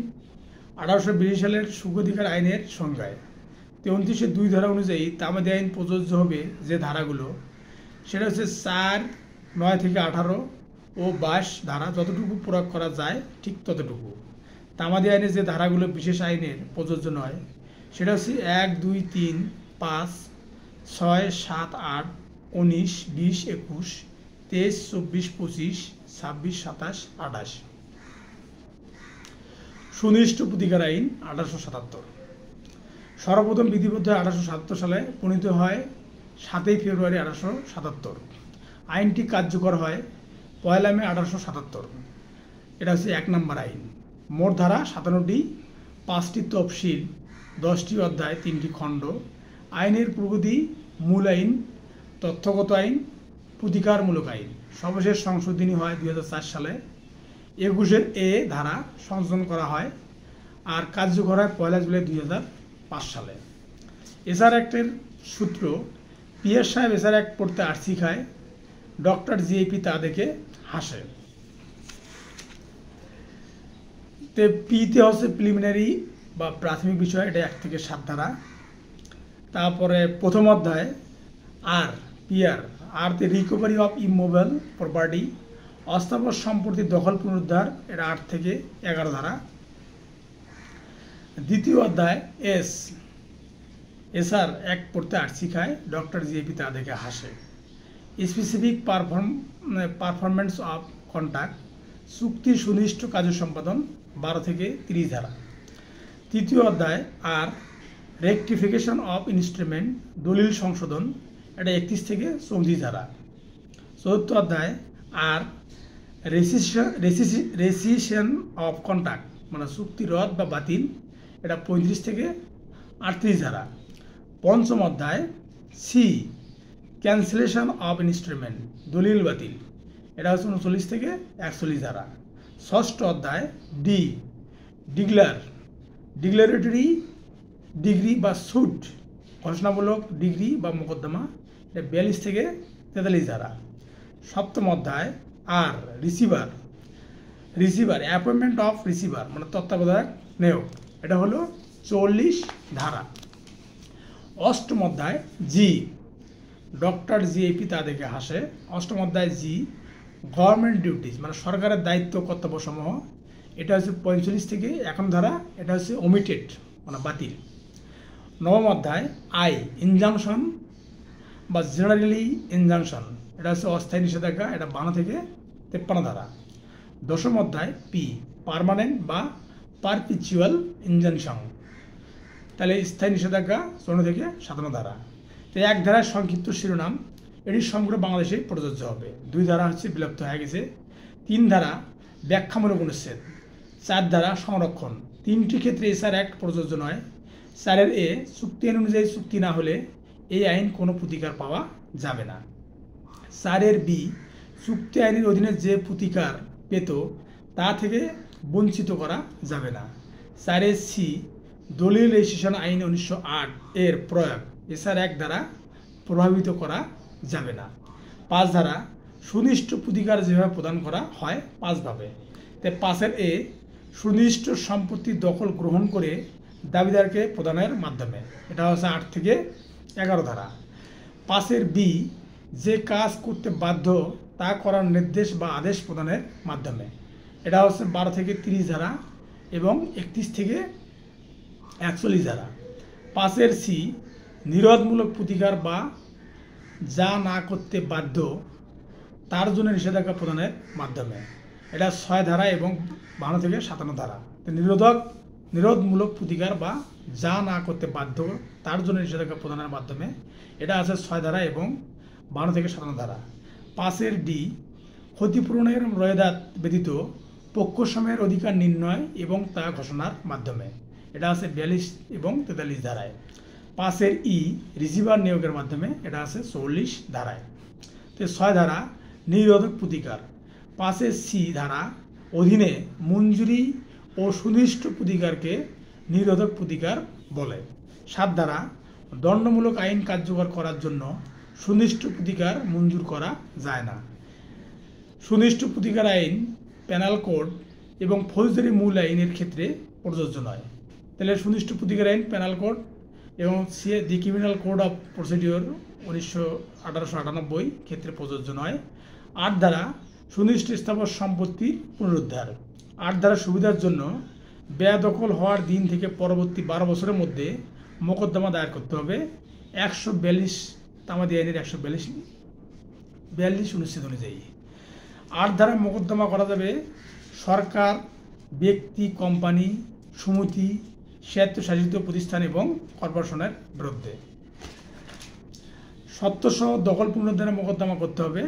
1882 সালের সুখাধিকার আইনের সংজ্ঞায় 33-এর 2 ধারা অনুযায়ী তামাদি আইন প্রযোজ্য হবে যে ধারাগুলো, সেটা হচ্ছে 4, 9 থেকে 18 ও 22 ধারা যতটুকু প্রয়োগ করা যায় ঠিক ততটুকু। তামাদি আইনের যে ধারাগুলো বিশেষ আইনের প্রযোজ্য নয় সেটা হচ্ছে 1, 2, 3, 5, 6, 7, 8, 19, 20, 21, 23, 24, 25, 26, 27, 28। সুনির্দিষ্ট প্রতিকার আইন 1877। সর্বপ্রথম বিধিবদ্ধ 1877 সালে প্রণীত হয় 7 ফেব্রুয়ারি 1877। আইনটি কার্যকর হয় 1 মে 1877। এটা হচ্ছে 1 নম্বর আইন। মোট ধারা 57টি, 5টি তফসিল, 10টি অধ্যায়, 3টি খণ্ড। আইনের প্রগতি মূল আইন, তথ্যগত আইন, প্রতিকারমূলক আইন। সর্বশেষ সংশোধনী হয় 2004 সালে। 21-এর এ ধারা সংশোধন করা হয় আর কার্যকর হয় 1 জুলাই 2005 সালে। এসআর অ্যাক্টের সূত্র পিএস সাহেব এসআর অ্যাক্ট পড়তে আরসি খায়, ডক্টর জিএপি তা দেখে হাসে। তো পিতে হচ্ছে প্রিলিমিনারি বা প্রাথমিক বিষয়, এটা 1 থেকে 7 ধারা। তারপরে প্রথম অধ্যায় আর পিআর আরতে রিকভারি অফ ইমোবাইল প্রপার্টি, অস্থাবর সম্পত্তির দখল পুনরুদ্ধার, এটা 8 থেকে 11 ধারা। দ্বিতীয় অধ্যায় এসআর এক পড়তে 8 শিখায়, ডক্টর জিএপি তা দেখে হাসে। স্পেসিফিক পারফরমেন্স অফ কন্ট্রাক্ট, চুক্তি সুনির্দিষ্ট কাজ সম্পাদন, 12 থেকে 30 ধারা। তৃতীয় অধ্যায় আর রেকটিফিকেশন অফ ইনস্ট্রুমেন্ট, দলিল সংশোধন, এটা 31 থেকে 34 ধারা। চতুর্থ অধ্যায় আর রেসিশন অফ কন্ট্রাক্ট, মানে চুক্তি রদ বা বাতিল, এটা 35 থেকে 38 ধারা। পঞ্চম অধ্যায় সি ক্যান্সেলেশন অফ ইনস্ট্রুমেন্ট, দলিল বাতিল, এটা হচ্ছে 39 থেকে 41 ধারা। ষষ্ঠ অধ্যায় ডি ডিক্লারেটরি ডিগ্রি বা সুট, ঘোষণামূলক ডিগ্রি বা মোকদ্দমা, এটা 42 থেকে 43 ধারা। সপ্তম অধ্যায় আর রিসিভার অ্যাপয়েন্টমেন্ট অফ রিসিভার, মানে তত্ত্বাবধায়ক নিয়োগ, এটা হলো 44 ধারা। অষ্টম অধ্যায় জি ডক্টর জিএপি তা দেখে হাসে। অষ্টম অধ্যায় জি গভর্নমেন্ট ডিউটিস, মানে সরকারের দায়িত্ব কর্তব্যসমূহ, এটা হচ্ছে 45 থেকে 51 ধারা, এটা হচ্ছে ওমিটেড, মানে বাতিল। নবম অধ্যায় আই ইনজাংশন বা জেনারেলি ইনজাংশন, এটা হচ্ছে অস্থায়ী নিষেধাজ্ঞা, এটা 52 থেকে 53 ধারা। দশম অধ্যায় পি পার্মানেন্ট বা পারপিচুয়াল ইনজাংশন, তাহলে স্থায়ী নিষেধাজ্ঞা 54 থেকে 57 ধারা। তো এক ধারার সংক্ষিপ্ত শিরোনাম, এটি সমগ্র বাংলাদেশে প্রযোজ্য হবে। 2 ধারা হচ্ছে বিলুপ্ত হয়ে গেছে। 3 ধারা ব্যাখ্যামূলক অনুচ্ছেদ। 4 ধারা সংরক্ষণ। 3টি ক্ষেত্রে এসআর অ্যাক্ট প্রযোজ্য নয়। 4 এ চুক্তি আইন অনুযায়ী চুক্তি না হলে এই আইন কোনো প্রতিকার পাওয়া যাবে না। 4 বি চুক্তি আইনের অধীনে যে প্রতিকার পেত তা থেকে বঞ্চিত করা যাবে না। 4 সি দলিল রেজিস্ট্রেশন আইন 1908 এর প্রয়োগ এসআর অ্যাক্ট দ্বারা প্রভাবিত করা যাবে না। 5 ধারা সুনির্দিষ্ট প্রতিকার যেভাবে প্রদান করা হয় 5 ভাবে। তাই 5 এ সুনির্দিষ্ট সম্পত্তির দখল গ্রহণ করে দাবিদারকে প্রদানের মাধ্যমে, এটা হচ্ছে 8 থেকে 11 ধারা। 5 বি যে কাজ করতে বাধ্য তা করার নির্দেশ বা আদেশ প্রদানের মাধ্যমে, এটা হচ্ছে 12 থেকে 30 ধারা এবং 31 থেকে 41 ধারা। 5 সি নিরোধমূলক প্রতিকার বা যা না করতে বাধ্য তার জন্য নিষেধাজ্ঞা প্রদানের মাধ্যমে, এটা 6 ধারা এবং 52 থেকে 57 ধারা। নিরোধমূলক প্রতিকার বা যা না করতে বাধ্য তার জন্য নিষেধাজ্ঞা প্রদানের মাধ্যমে, এটা আছে 6 ধারা এবং 52 থেকে 57 ধারা। 5 ডি ক্ষতিপূরণের রোয়েদাদ ব্যতীত পক্ষ সময়ের অধিকার নির্ণয় এবং তা ঘোষণার মাধ্যমে, এটা আছে 42 এবং 43 ধারায়। 5 ই রিসিভার নিয়োগের মাধ্যমে, এটা আছে 44 ধারায়। তো 6 ধারা নিরোধক প্রতিকার। 5 সি ধারা অধীনে মঞ্জুরি ও সুনির্দিষ্ট প্রতিকারকে নিরোধক প্রতিকার বলে। 7 ধারা দণ্ডমূলক আইন কার্যকর করার জন্য সুনির্দিষ্ট প্রতিকার মঞ্জুর করা যায় না। সুনির্দিষ্ট প্রতিকার আইন পেনাল কোড এবং ফৌজদারি মূল আইনের ক্ষেত্রে প্রযোজ্য নয়। তাহলে সুনির্দিষ্ট প্রতিকার আইন পেনাল কোড এবং দি ক্রিমিনাল কোড অফ প্রসিডিওর 1898 ক্ষেত্রে প্রযোজ্য নয়। 8 ধারা সুনির্দিষ্ট স্থাবর সম্পত্তির পুনরুদ্ধার। 8 ধারার সুবিধার জন্য বেদখল হওয়ার দিন থেকে পরবর্তী 12 বছরের মধ্যে মোকদ্দমা দায়ের করতে হবে। 142 তামাদি আইনের 142 অনুচ্ছেদ অনুযায়ী। 8 ধারা মোকদ্দমা করা যাবে সরকার, ব্যক্তি, কোম্পানি, সমিতি, স্বায়ত্তশাসিত প্রতিষ্ঠান এবং কর্পোরেশনের বিরুদ্ধে। সত্ত্বসহ দখল পুনরুদ্ধারে মোকদ্দমা করতে হবে।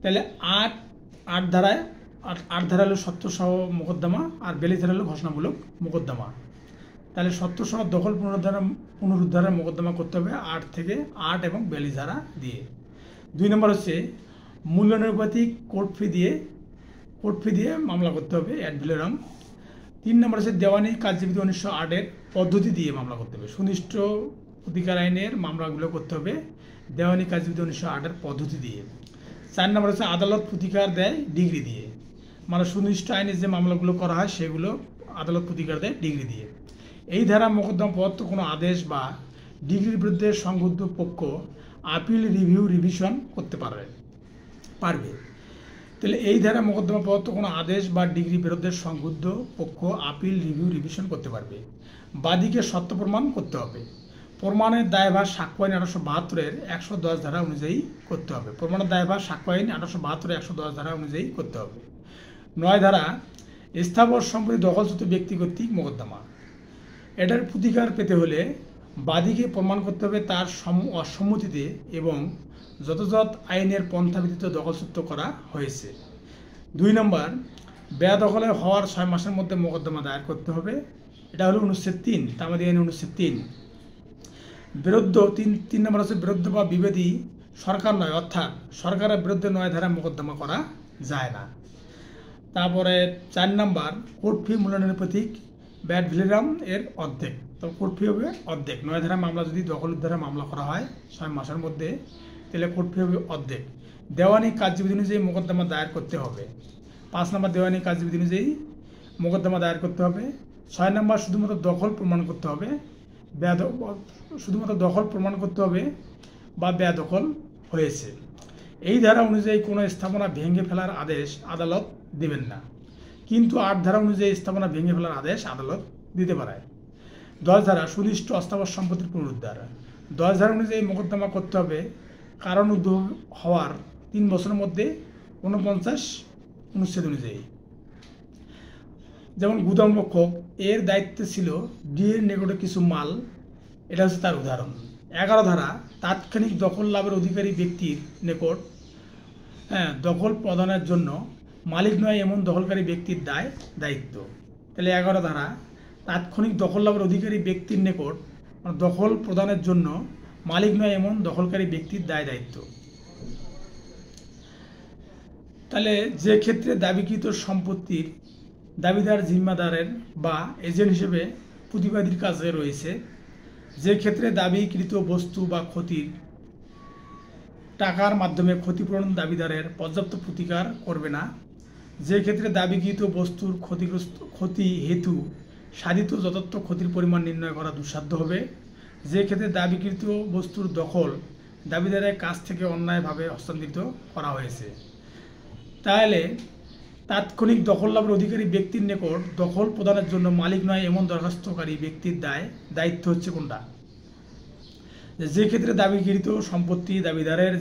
তাহলে 8 ধারায় 8 ধারা হলো সত্ত্বসহ মোকদ্দমা আর 42 ধারা হলো ঘোষণামূলক মোকদ্দমা। তাহলে সত্ত্বসহ দখল পুনরুদ্ধারের মোকদ্দমা করতে হবে 8 এবং 42 ধারা দিয়ে। 2 নম্বর হচ্ছে মূল্যনিরপাতিক কোর্ট ফি দিয়ে মামলা করতে হবে অ্যাড ভ্যালোরাম। 3 নম্বর হচ্ছে দেওয়ানি কার্যবিধি 1908 এর পদ্ধতি দিয়ে মামলা করতে হবে। সুনির্দিষ্ট প্রতিকার আইনের মামলাগুলো করতে হবে দেওয়ানি কার্যবিধি 1908 এর পদ্ধতি দিয়ে। 4 নম্বর হচ্ছে আদালত প্রতিকার দেয় ডিগ্রি দিয়ে। মানে সুনির্দিষ্ট আইনে যে মামলাগুলো করা হয় সেগুলো আদালত প্রতিকার দেয় ডিগ্রি দিয়ে। এই ধারা মোকদ্দমা প্রদত্ত কোনো আদেশ বা ডিগ্রির বিরুদ্ধে সংবদ্ধ পক্ষ আপিল রিভিশন করতে পারবে। তাহলে এই ধারা মোকদ্দমা প্রদত্ত কোনো আদেশ বা ডিগ্রি বিরুদ্ধে সংবদ্ধ পক্ষ আপিল রিভিশন করতে পারবে। বাদীকে সত্য প্রমাণ করতে হবে। প্রমাণের দায়ভার সাক্ষ্য আইন 1872-এর 110 ধারা অনুযায়ী করতে হবে। প্রমাণের দায়ভার সাক্ষ্য আইন 1872-এর 110 ধারা অনুযায়ী করতে হবে। 9 ধারা স্থাবর সম্পত্তি দখলচ্যুত ব্যক্তি কর্তৃক মোকদ্দমা। এটার প্রতিকার পেতে হলে বাদীকে প্রমাণ করতে হবে তার অসম্মতিতে এবং যথাযথ আইনের পন্থা ব্যতীত দখলচ্যুত করা হয়েছে। 2 নম্বর, বেদখলে হওয়ার 6 মাসের মধ্যে মোকদ্দমা দায়ের করতে হবে। এটা হলো অনুচ্ছেদ 3, তামাদি আইন অনুচ্ছেদ 3। বিরুদ্ধ 3 নম্বর হচ্ছে বিরুদ্ধ বা বিবাদী সরকার নয়, অর্থাৎ সরকারের বিরুদ্ধে 9 ধারা মোকদ্দমা করা যায় না। তারপরে 4 নম্বর, কোর্ট ফি মূল্যায়নের প্রতীক ব্যাড ভ্যালিরাম এর অর্ধেক। তো কোর্ট ফি হবে অর্ধেক। 9 ধারা মামলা যদি দখলের ধারা মামলা করা হয় 6 মাসের মধ্যে, তাহলে কোর্ট ফি হবে অর্ধেক। দেওয়ানি কার্যবিধি অনুযায়ী মোকদ্দমা দায়ের করতে হবে। 5 নম্বর, দেওয়ানি কার্যবিধি অনুযায়ী মোকদ্দমা দায়ের করতে হবে। 6 নম্বর, শুধুমাত্র দখল প্রমাণ করতে হবে, শুধুমাত্র দখল প্রমাণ করতে হবে বা বেদখল হয়েছে। এই ধারা অনুযায়ী কোনো স্থাপনা ভেঙে ফেলার আদেশ আদালত দেবেন না, কিন্তু 8 ধারা অনুযায়ী স্থাপনা ভেঙে ফেলার আদেশ আদালত দিতে পারে। 10 ধারা সুনির্দিষ্ট অস্থাবর সম্পত্তির পুনরুদ্ধার। 10 ধারা অনুযায়ী মোকদ্দমা করতে হবে কারণ উদ্ভব হওয়ার 3 বছরের মধ্যে 49 অনুচ্ছেদ অনুযায়ী। যেমন গুদামরক্ষক এর দায়িত্বে ছিল ডিএর নিকটে কিছু মাল, এটা হচ্ছে তার উদাহরণ। 11 ধারা তাৎক্ষণিক দখল লাভের অধিকারী ব্যক্তির নিকট দখল প্রদানের জন্য মালিক নয় এমন দখলকারী ব্যক্তির দায়িত্ব। তাহলে 11 ধারা তাৎক্ষণিক দখল লাভের অধিকারী ব্যক্তির নিকট দখল প্রদানের জন্য মালিক নয় এমন দখলকারী ব্যক্তির দায়িত্ব। তাহলে যে ক্ষেত্রে দাবিকৃত সম্পত্তির দাবিদার জিম্মাদারের বা এজেন্ট হিসেবে প্রতিবাদীর কাছে রয়েছে, যে ক্ষেত্রে দাবিকৃত বস্তু বা ক্ষতির টাকার মাধ্যমে ক্ষতিপূরণ দাবিদারের পর্যাপ্ত প্রতিকার করবে না, যে ক্ষেত্রে দাবিকৃত বস্তুর ক্ষতি হেতু সাধিত যথার্থ ক্ষতির পরিমাণ নির্ণয় করা দুঃসাধ্য হবে, যে ক্ষেত্রে দাবিকৃত বস্তুর দখল দাবিদারের কাছ থেকে অন্যায়ভাবে হস্তান্তরিত করা হয়েছে। তাহলে তাৎক্ষণিক দখল লাভের অধিকারী ব্যক্তির নিকট দখল প্রদানের জন্য মালিক নয় এমন দরখাস্তকারী ব্যক্তির দায়িত্ব হচ্ছে কোনটা? যে ক্ষেত্রে দাবিকৃত সম্পত্তি দাবিদারের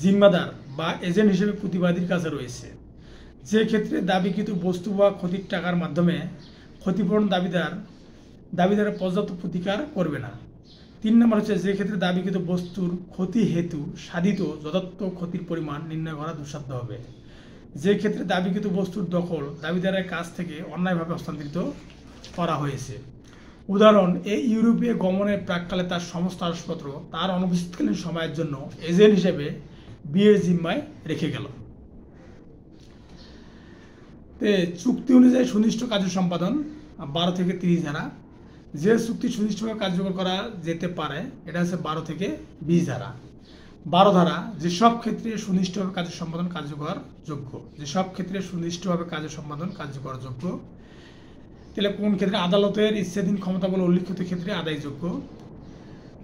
জিম্মাদার বা এজেন্ট হিসেবে প্রতিবাদীর কাছে রয়েছে, যে ক্ষেত্রে দাবিকৃত বস্তু বা ক্ষতির টাকার মাধ্যমে ক্ষতিপূরণ দাবিদারের পর্যাপ্ত প্রতিকার করবে না। 3 নম্বর হচ্ছে যে ক্ষেত্রে দাবিকৃত বস্তুর ক্ষতি হেতু সাধিত যথার্থ ক্ষতির পরিমাণ নির্ণয় করা দুঃসাধ্য হবে, যে ক্ষেত্রে দাবিকৃত বস্তুর দখল দাবিদারের কাছ থেকে অন্যায়ভাবে হস্তান্তরিত করা হয়েছে। উদাহরণ, এই ইউরোপে গমনের প্রাককালে তার সমস্ত আসবাবপত্র তার অনুপস্থিতকালীন সময়ের জন্য এজেন্ট হিসেবে বিয়ের জিম্মায় রেখে গেল। চুক্তি অনুযায়ী সুনির্দিষ্ট কার্য সম্পাদন 12 থেকে 30 ধারা। যে চুক্তি সুনির্দিষ্টভাবে কার্যকর করা যেতে পারে এটা হচ্ছে 12 থেকে 20 ধারা। 12 ধারা যেসব ক্ষেত্রে সুনির্দিষ্টভাবে কার্য সম্পাদন কার্যকর যোগ্য, যেসব ক্ষেত্রে সুনির্দিষ্টভাবে কার্য সম্পাদন কার্যকর যোগ্য, তাহলে কোন ক্ষেত্রে আদালতের ইচ্ছাধীন ক্ষমতা বলে উল্লিখিত ক্ষেত্রে আদায়যোগ্য।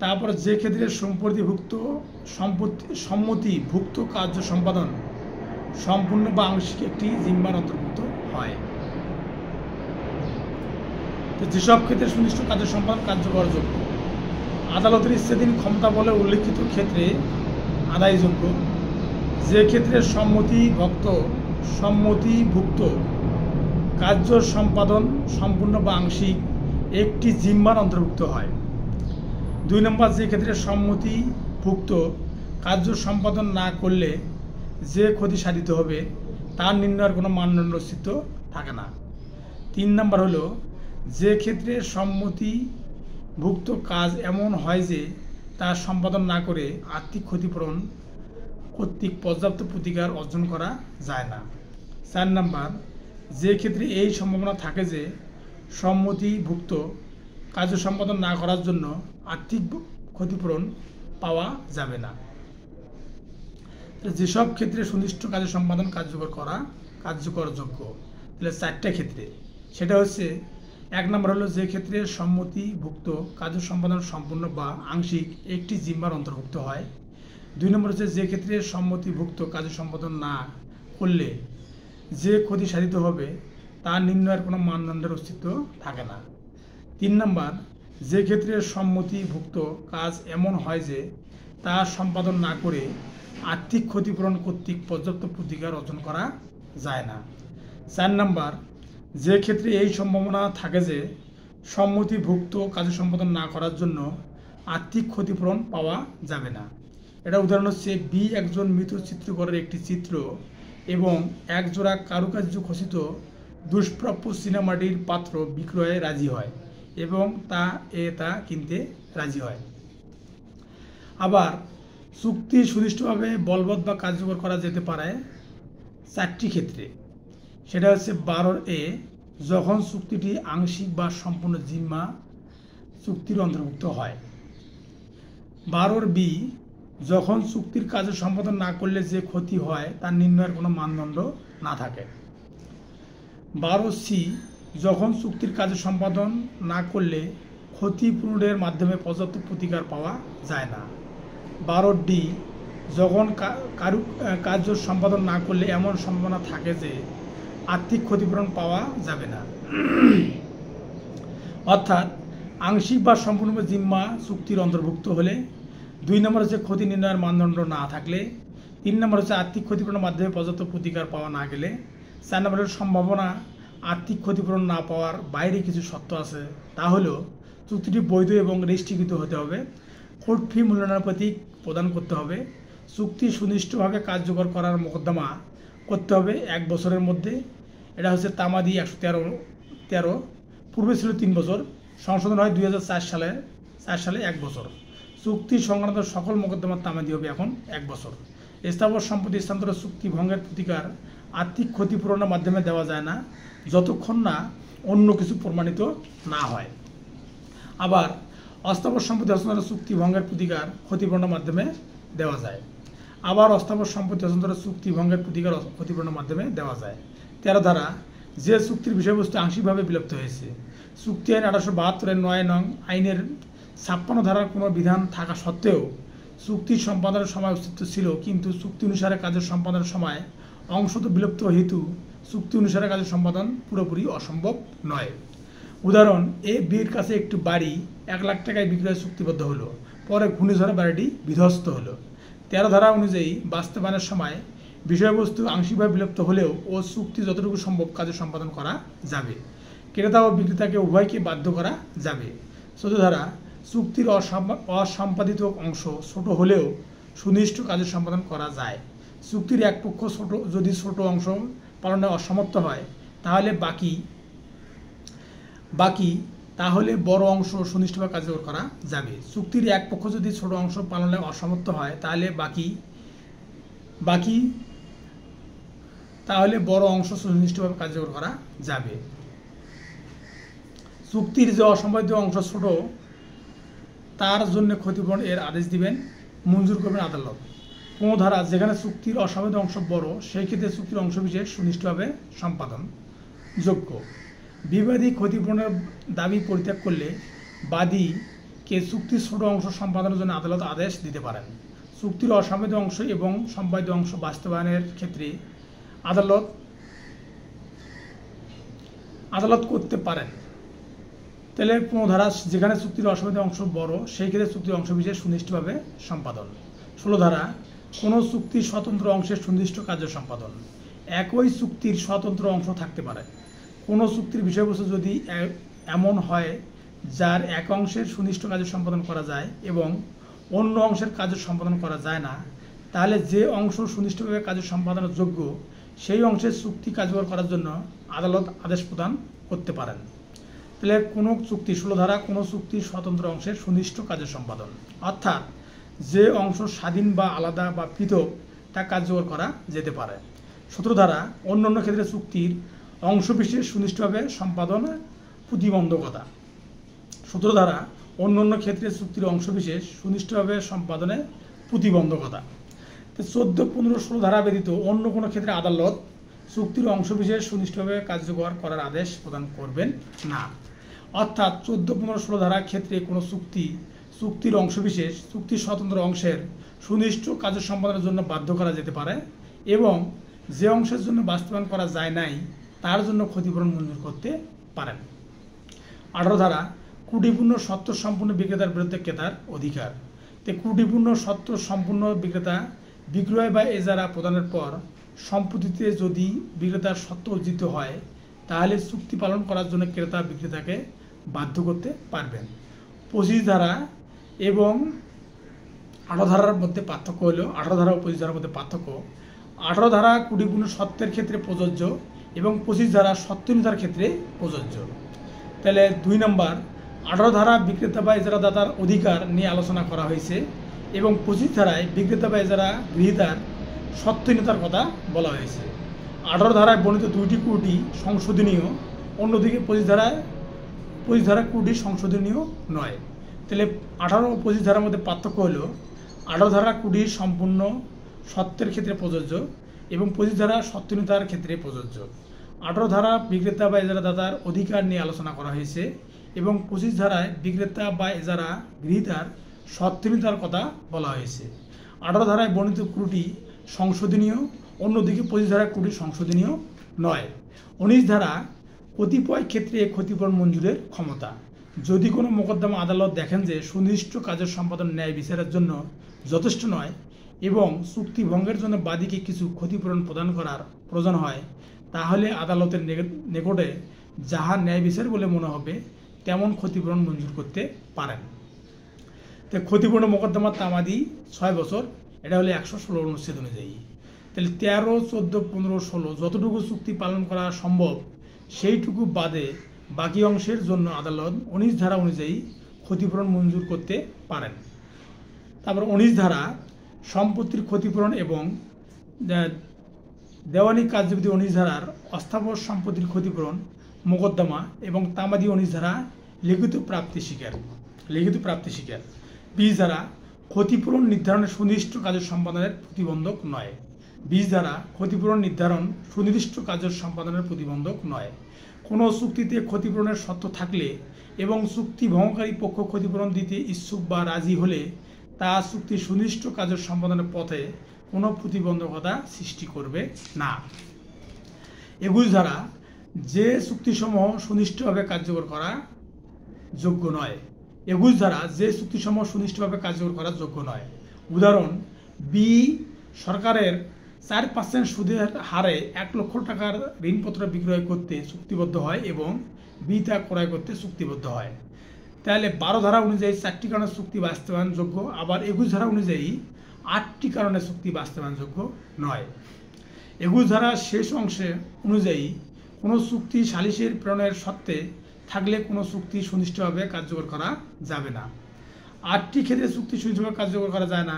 তারপর যে ক্ষেত্রে সম্মতিভুক্ত কার্য সম্পাদন সম্পূর্ণ বা আংশিক একটি জিম্মার অন্তর্ভুক্ত হয়। তো যেসব ক্ষেত্রে সুনির্দিষ্ট কার্য সম্পাদন কার্যকর যোগ্য, আদালতের ইচ্ছাধীন ক্ষমতা বলে উল্লিখিত ক্ষেত্রে আদায়যোগ্য, যে ক্ষেত্রে সম্মতিভুক্ত কার্য সম্পাদন সম্পূর্ণ বা আংশিক একটি জিম্মার অন্তর্ভুক্ত হয়। 2 নম্বর, যে ক্ষেত্রে সম্মতিভুক্ত কার্য সম্পাদন না করলে যে ক্ষতি সাধিত হবে তার নির্ণয়ের কোনো মানদণ্ড অস্তিত্ব থাকে না। 3 নম্বর হলো যে ক্ষেত্রে সম্মতিভুক্ত কাজ এমন হয় যে তার সম্পাদন না করে আর্থিক ক্ষতিপূরণ কর্তৃক পর্যাপ্ত প্রতিকার অর্জন করা যায় না। 4 নম্বর, যে ক্ষেত্রে এই সম্ভাবনা থাকে যে সম্মতিভুক্ত কার্য সম্পাদন না করার জন্য আর্থিক ক্ষতিপূরণ পাওয়া যাবে না। যেসব ক্ষেত্রে সুনির্দিষ্ট কাজ সম্পাদন কার্যকরযোগ্য, তাহলে 4টা ক্ষেত্রে। সেটা হচ্ছে, 1 নম্বর হলো যে ক্ষেত্রে সম্মতিভুক্ত কার্য সম্পাদন সম্পূর্ণ বা আংশিক একটি জিম্মার অন্তর্ভুক্ত হয়। 2 নম্বর হচ্ছে যে ক্ষেত্রে সম্মতিভুক্ত কার্য সম্পাদন না করলে যে ক্ষতি সাধিত হবে তা নির্ণয়ের কোনো মানদণ্ডের অস্তিত্ব থাকে না। 3 নম্বর, যে ক্ষেত্রে সম্মতিভুক্ত কাজ এমন হয় যে তা সম্পাদন না করে আর্থিক ক্ষতিপূরণ কর্তৃক পর্যাপ্ত প্রতিকার অর্জন করা যায় না। 4 নম্বর, যে ক্ষেত্রে এই সম্ভাবনা থাকে যে সম্মতিভুক্ত কাজ সম্পাদন না করার জন্য আর্থিক ক্ষতিপূরণ পাওয়া যাবে না। এটা উদাহরণ হচ্ছে, বি একজন মৃত চিত্রকরের একটি চিত্র এবং একজোড়া কারুকার্য খচিত দুষ্প্রাপ্য চীনামাটির পাত্র বিক্রয়ে রাজি হয় এবং তা কিনতে রাজি হয়। আবার চুক্তি সুনির্দিষ্টভাবে বলবৎ বা কার্যকর করা যেতে পারে 4টি ক্ষেত্রে। সেটা হচ্ছে 12A, যখন চুক্তিটি আংশিক বা সম্পূর্ণ জিম্মা চুক্তির অন্তর্ভুক্ত হয়। 12B, যখন চুক্তির কাজ সম্পাদন না করলে যে ক্ষতি হয় তার নির্ণয়ের কোনো মানদণ্ড না থাকে। 12C, যখন চুক্তির কাজ সম্পাদন না করলে ক্ষতিপূরণের মাধ্যমে পর্যাপ্ত প্রতিকার পাওয়া যায় না। 12D, যখন কার্য সম্পাদন না করলে এমন সম্ভাবনা থাকে যে আর্থিক ক্ষতিপূরণ পাওয়া যাবে না। অর্থাৎ আংশিক বা সম্পূর্ণ জিম্মা চুক্তির অন্তর্ভুক্ত হলে, 2 নম্বর হচ্ছে ক্ষতি নির্ণয়ের মানদণ্ড না থাকলে, 3 নম্বর হচ্ছে আর্থিক ক্ষতিপূরণের মাধ্যমে পর্যাপ্ত প্রতিকার পাওয়া না গেলে, 4 নম্বর হল সম্ভাবনা আর্থিক ক্ষতিপূরণ না পাওয়ার বাইরে কিছু শর্ত আছে, তা হলো চুক্তিটি বৈধ এবং রেজিস্ট্রিকৃত হতে হবে, কোর্ট ফি মূল্যায়নের প্রতীক প্রদান করতে হবে, চুক্তি সুনির্দিষ্টভাবে কার্যকর করার মোকদ্দমা করতে হবে 1 বছরের মধ্যে। এটা হচ্ছে তামাদি 113, পূর্বে ছিল 3 বছর, সংশোধন হয় 2004 সালে 1 বছর। চুক্তি সংক্রান্ত সকল মোকদ্দমার তামাদি হবে এখন 1 বছর। স্থাবর সম্পত্তি স্থানান্তর চুক্তি ভঙ্গের প্রতিকার আর্থিক ক্ষতিপূরণের মাধ্যমে দেওয়া যায় না যতক্ষণ না অন্য কিছু প্রমাণিত না হয়। আবার অস্থাবর সম্পত্তি হস্তান্তর চুক্তি ভঙ্গের প্রতিকার ক্ষতিপূরণের মাধ্যমে দেওয়া যায়। আবার অস্থাবর সম্পত্তি হস্তান্তর চুক্তি ভঙ্গের প্রতিকার ক্ষতিপূরণের মাধ্যমে দেওয়া যায়। 13 ধারা, যে চুক্তির বিষয়বস্তু আংশিকভাবে বিলুপ্ত হয়েছে। চুক্তি আইন 1872 9 নং আইনের 56 ধারার কোনো বিধান থাকা সত্ত্বেও চুক্তি সম্পাদনের সময় অস্তিত্ব ছিল, কিন্তু চুক্তি অনুসারে কাজের সম্পাদনের সময় অংশত বিলুপ্ত হেতু চুক্তি অনুসারে কাজের সম্পাদন পুরোপুরি অসম্ভব নয়। উদাহরণ, এ বির কাছে একটি বাড়ি 1 লাখ টাকায় বিক্রয় চুক্তিবদ্ধ হলো, পরে ঘূর্ণিঝড়ে বাড়িটি বিধ্বস্ত হলো। 13 ধারা অনুযায়ী বাস্তবায়নের সময় বিষয়বস্তু আংশিকভাবে বিলুপ্ত হলেও ও চুক্তি যতটুকু সম্ভব কাজে সম্পাদন করা যাবে। ক্রেতা ও বিক্রেতাকে উভয়কে বাধ্য করা যাবে। 14 ধারা, চুক্তির অসম্পাদিত অংশ ছোট হলেও সুনির্দিষ্ট কাজের সম্পাদন করা যায়। চুক্তির এক পক্ষ যদি ছোট অংশ পালনে অসমর্থ হয় তাহলে বড় অংশ সুনির্দিষ্টভাবে কার্যকর করা যাবে। চুক্তির এক পক্ষ যদি ছোট অংশ পালনে অসমর্থ হয় তাহলে বড় অংশ সুনির্দিষ্টভাবে কার্যকর করা যাবে। চুক্তির যে অসম্পাদিত অংশ ছোট তার জন্য ক্ষতিপূরণ এর আদেশ দিবেন, মঞ্জুর করবেন আদালত। 15 ধারা, যেখানে চুক্তির অসম্পাদিত অংশ বড় সেই ক্ষেত্রে চুক্তির অংশবিশেষ সুনির্দিষ্টভাবে সম্পাদন যোগ্য। বিবাদী ক্ষতিপূরণের দাবি পরিত্যাগ করলে বাদীকে চুক্তির ছোট অংশ সম্পাদনের জন্য আদালত আদেশ দিতে পারেন। চুক্তির অসম্পাদিত অংশ এবং সম্পাদিত অংশ বাস্তবায়নের ক্ষেত্রে আদালত করতে পারেন। তাহলে 15 ধারা, যেখানে চুক্তির অসম্পাদিত অংশ বড় সেই ক্ষেত্রে চুক্তির অংশবিশেষ সুনির্দিষ্টভাবে সম্পাদন। 16 ধারা, কোনো চুক্তির স্বতন্ত্র অংশের সুনির্দিষ্ট কার্য সম্পাদন। একই চুক্তির স্বতন্ত্র অংশ থাকতে পারে। কোনো চুক্তির বিষয়বস্তু যদি এমন হয় যার এক অংশের সুনির্দিষ্ট কার্য সম্পাদন করা যায় এবং অন্য অংশের কার্য সম্পাদন করা যায় না, তাহলে যে অংশ সুনির্দিষ্টভাবে কার্য সম্পাদনের যোগ্য সেই অংশের চুক্তি কার্যকর করার জন্য আদালত আদেশ প্রদান করতে পারেন। তাহলে কোনো চুক্তি 16 ধারা, কোনো চুক্তির স্বতন্ত্র অংশের সুনির্দিষ্ট কার্য সম্পাদন, অর্থাৎ যে অংশ স্বাধীন বা আলাদা বা পৃথক তা কার্যকর করা যেতে পারে। 17 ধারা, অন্যান্য ক্ষেত্রে চুক্তির অংশবিশেষ সুনির্দিষ্টভাবে সম্পাদন প্রতিবন্ধকতা। 17 ধারা, অন্যান্য ক্ষেত্রে চুক্তির অংশবিশেষ সুনির্দিষ্টভাবে সম্পাদনে প্রতিবন্ধকতা। তো 14, 15, 16 ধারা ব্যতীত অন্য কোনো ক্ষেত্রে আদালত চুক্তির অংশবিশেষ সুনিষ্ঠুভাবে কার্যকর করার আদেশ প্রদান করবেন না। অর্থাৎ 14, 15, 16 ধারার ক্ষেত্রে কোনো চুক্তির অংশবিশেষ চুক্তির স্বতন্ত্র অংশের সুনিষ্ঠু কার্য সম্পাদনের জন্য বাধ্য করা যেতে পারে এবং যে অংশের জন্য বাস্তবায়ন করা যায় নাই তার জন্য ক্ষতিপূরণ মঞ্জুর করতে পারেন। 18 ধারা ত্রুটিপূর্ণ সত্ত্ব সম্পূর্ণ বিক্রেতার বিরুদ্ধে ক্রেতার অধিকার। তো ত্রুটিপূর্ণ সত্ত্ব সম্পূর্ণ বিক্রেতা বিক্রয় বা এজারা প্রদানের পর সম্পত্তিতে যদি বিক্রেতার সত্ত্ব অর্জিত হয় তাহলে চুক্তি পালন করার জন্য ক্রেতা বিক্রেতাকে বাধ্য করতে পারবেন। 25 ধারা এবং 18 ধারার মধ্যে পার্থক্য হলো 18 ধারা ও 25 ধারার মধ্যে পার্থক্য। 18 ধারা ত্রুটিপূর্ণ সত্ত্বের ক্ষেত্রে প্রযোজ্য এবং 25 ধারা সত্ত্বহীনতার ক্ষেত্রে প্রযোজ্য। তাহলে 2 নম্বর 18 ধারা বিক্রেতা বা এজারাদাতার অধিকার নিয়ে আলোচনা করা হয়েছে এবং 25 ধারায় বিক্রেতা বা এজারা গৃহীতার সত্ত্বহীনতার কথা বলা হয়েছে। 18 ধারায় বর্ণিত 2টি ত্রুটি সংশোধনীয়, অন্যদিকে 25 ধারা ত্রুটি সংশোধনীয় নয়। তাহলে 18 ও 25 ধারার মধ্যে পার্থক্য হলো 18 ধারা ত্রুটি সম্পূর্ণ সত্ত্বের ক্ষেত্রে প্রযোজ্য এবং 25 ধারা সত্ত্বহীনতার ক্ষেত্রে প্রযোজ্য। 18 ধারা বিক্রেতা বা এজারাদাতার অধিকার নিয়ে আলোচনা করা হয়েছে এবং 25 ধারায় বিক্রেতা বা এজারা গৃহীতার সত্ত্বহীনতার কথা বলা হয়েছে। 18 ধারায় বর্ণিত ত্রুটি সংশোধনীয়, অন্যদিকে 25 ধারা ত্রুটি সংশোধনীয় নয়। 19 ধারা কতিপয় ক্ষেত্রে ক্ষতিপূরণ মঞ্জুরের ক্ষমতা। যদি কোনো মোকদ্দমা আদালত দেখেন যে সুনির্দিষ্ট কাজের সম্পাদন ন্যায় বিচারের জন্য যথেষ্ট নয় এবং চুক্তি ভঙ্গের জন্য বাদীকে কিছু ক্ষতিপূরণ প্রদান করার প্রয়োজন হয় তাহলে আদালতের নিকটে যাহা ন্যায় বিচার বলে মনে হবে তেমন ক্ষতিপূরণ মঞ্জুর করতে পারেন। তো ক্ষতিপূরণ মোকদ্দমার তামাদি 6 বছর, এটা হলো 116 অনুচ্ছেদ অনুযায়ী। তাহলে 13, 14, 15, 16 যতটুকু চুক্তি পালন করা সম্ভব সেইটুকু বাদে বাকি অংশের জন্য আদালত 19 ধারা অনুযায়ী ক্ষতিপূরণ মঞ্জুর করতে পারেন। তারপর 19 ধারা সম্পত্তির ক্ষতিপূরণ এবং দেওয়ানি কার্যবিধি 19 ধারার অস্থাবর সম্পত্তির ক্ষতিপূরণ মোকদ্দমা এবং তামাদি 19 ধারা লিখিত প্রাপ্তি স্বীকার। 20 ধারা ক্ষতিপূরণ নির্ধারণের সুনির্দিষ্ট কাজের সম্পাদনের প্রতিবন্ধক নয়। 20 ধারা ক্ষতিপূরণ নির্ধারণ সুনির্দিষ্ট কাজের সম্পাদনের প্রতিবন্ধক নয়। কোনো চুক্তিতে ক্ষতিপূরণের শর্ত থাকলে এবং চুক্তি ভঙ্গকারী পক্ষ ক্ষতিপূরণ দিতে ইচ্ছুক বা রাজি হলে তা চুক্তির সুনির্দিষ্ট কাজের সম্পাদনের পথে কোনো প্রতিবন্ধকতা সৃষ্টি করবে না। 21 ধারা যে চুক্তিসমূহ সুনির্দিষ্টভাবে কার্যকর করা যোগ্য নয়। 21 ধারা যে চুক্তিসমূহ সুনির্দিষ্টভাবে কার্যকর করা যোগ্য নয়। উদাহরণ, বি সরকারের 4% সুদের হারে 1 লক্ষ টাকার ঋণপত্র বিক্রয় করতে চুক্তিবদ্ধ হয় এবং বি তা ক্রয় করতে চুক্তিবদ্ধ হয়। তাহলে 12 ধারা অনুযায়ী 4টি কারণে চুক্তি বাস্তবায়নযোগ্য, আবার 21 ধারা অনুযায়ী 8টি কারণে চুক্তি বাস্তবায়নযোগ্য নয়। 21 ধারার শেষ অংশে অনুযায়ী কোনো চুক্তি সালিসের প্রেরণের সত্ত্বে থাকলে কোনো চুক্তি সুনির্দিষ্টভাবে কার্যকর করা যাবে না। 8টি ক্ষেত্রে চুক্তি সুনির্দিষ্টভাবে কার্যকর করা যায় না,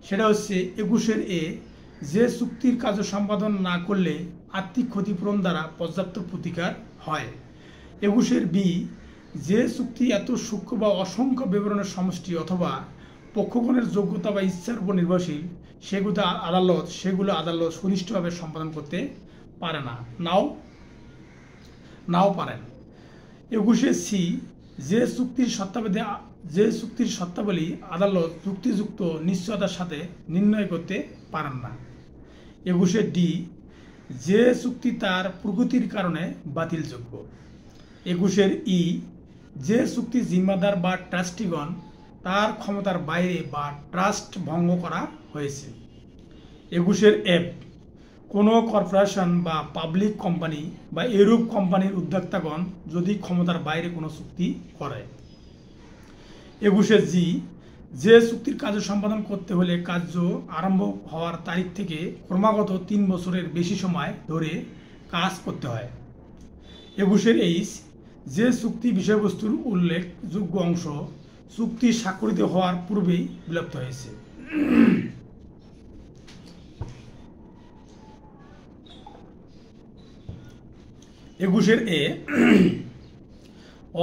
সেটা হচ্ছে 21 এ যে চুক্তির কার্য সম্পাদন না করলে আর্থিক ক্ষতিপূরণ দ্বারা পর্যাপ্ত প্রতিকার হয়। 21 বি যে চুক্তি এত সূক্ষ্ম বা অসংখ্য বিবরণের সমষ্টি অথবা পক্ষগণের যোগ্যতা বা ইচ্ছার উপর নির্ভরশীল সেগুলো আদালত সুনির্দিষ্টভাবে সম্পাদন করতে পারে না, নাও পারেন। 21 সি যে চুক্তির শর্তাবলী আদালত যুক্তিযুক্ত নিশ্চয়তার সাথে নির্ণয় করতে পারেন না। 21 ডি যে চুক্তি তার প্রকৃতির কারণে বাতিলযোগ্য। 21 ই যে চুক্তি জিম্মাদার বা ট্রাস্টিগণ তার ক্ষমতার বাইরে বা ট্রাস্ট ভঙ্গ করা হয়েছে। 21 এফ কোনো কর্পোরেশন বা পাবলিক কোম্পানি বা এরূপ কোম্পানির উদ্যোক্তাগণ যদি ক্ষমতার বাইরে কোনো চুক্তি করে। 21 জি যে চুক্তির কার্য সম্পাদন করতে হলে কার্য আরম্ভ হওয়ার তারিখ থেকে ক্রমাগত 3 বছরের বেশি সময় ধরে কাজ করতে হয়। 21 এইচ যে চুক্তি বিষয়বস্তুর উল্লেখযোগ্য অংশ চুক্তি স্বাক্ষরিত হওয়ার পূর্বেই বিলুপ্ত হয়েছে। 21 এ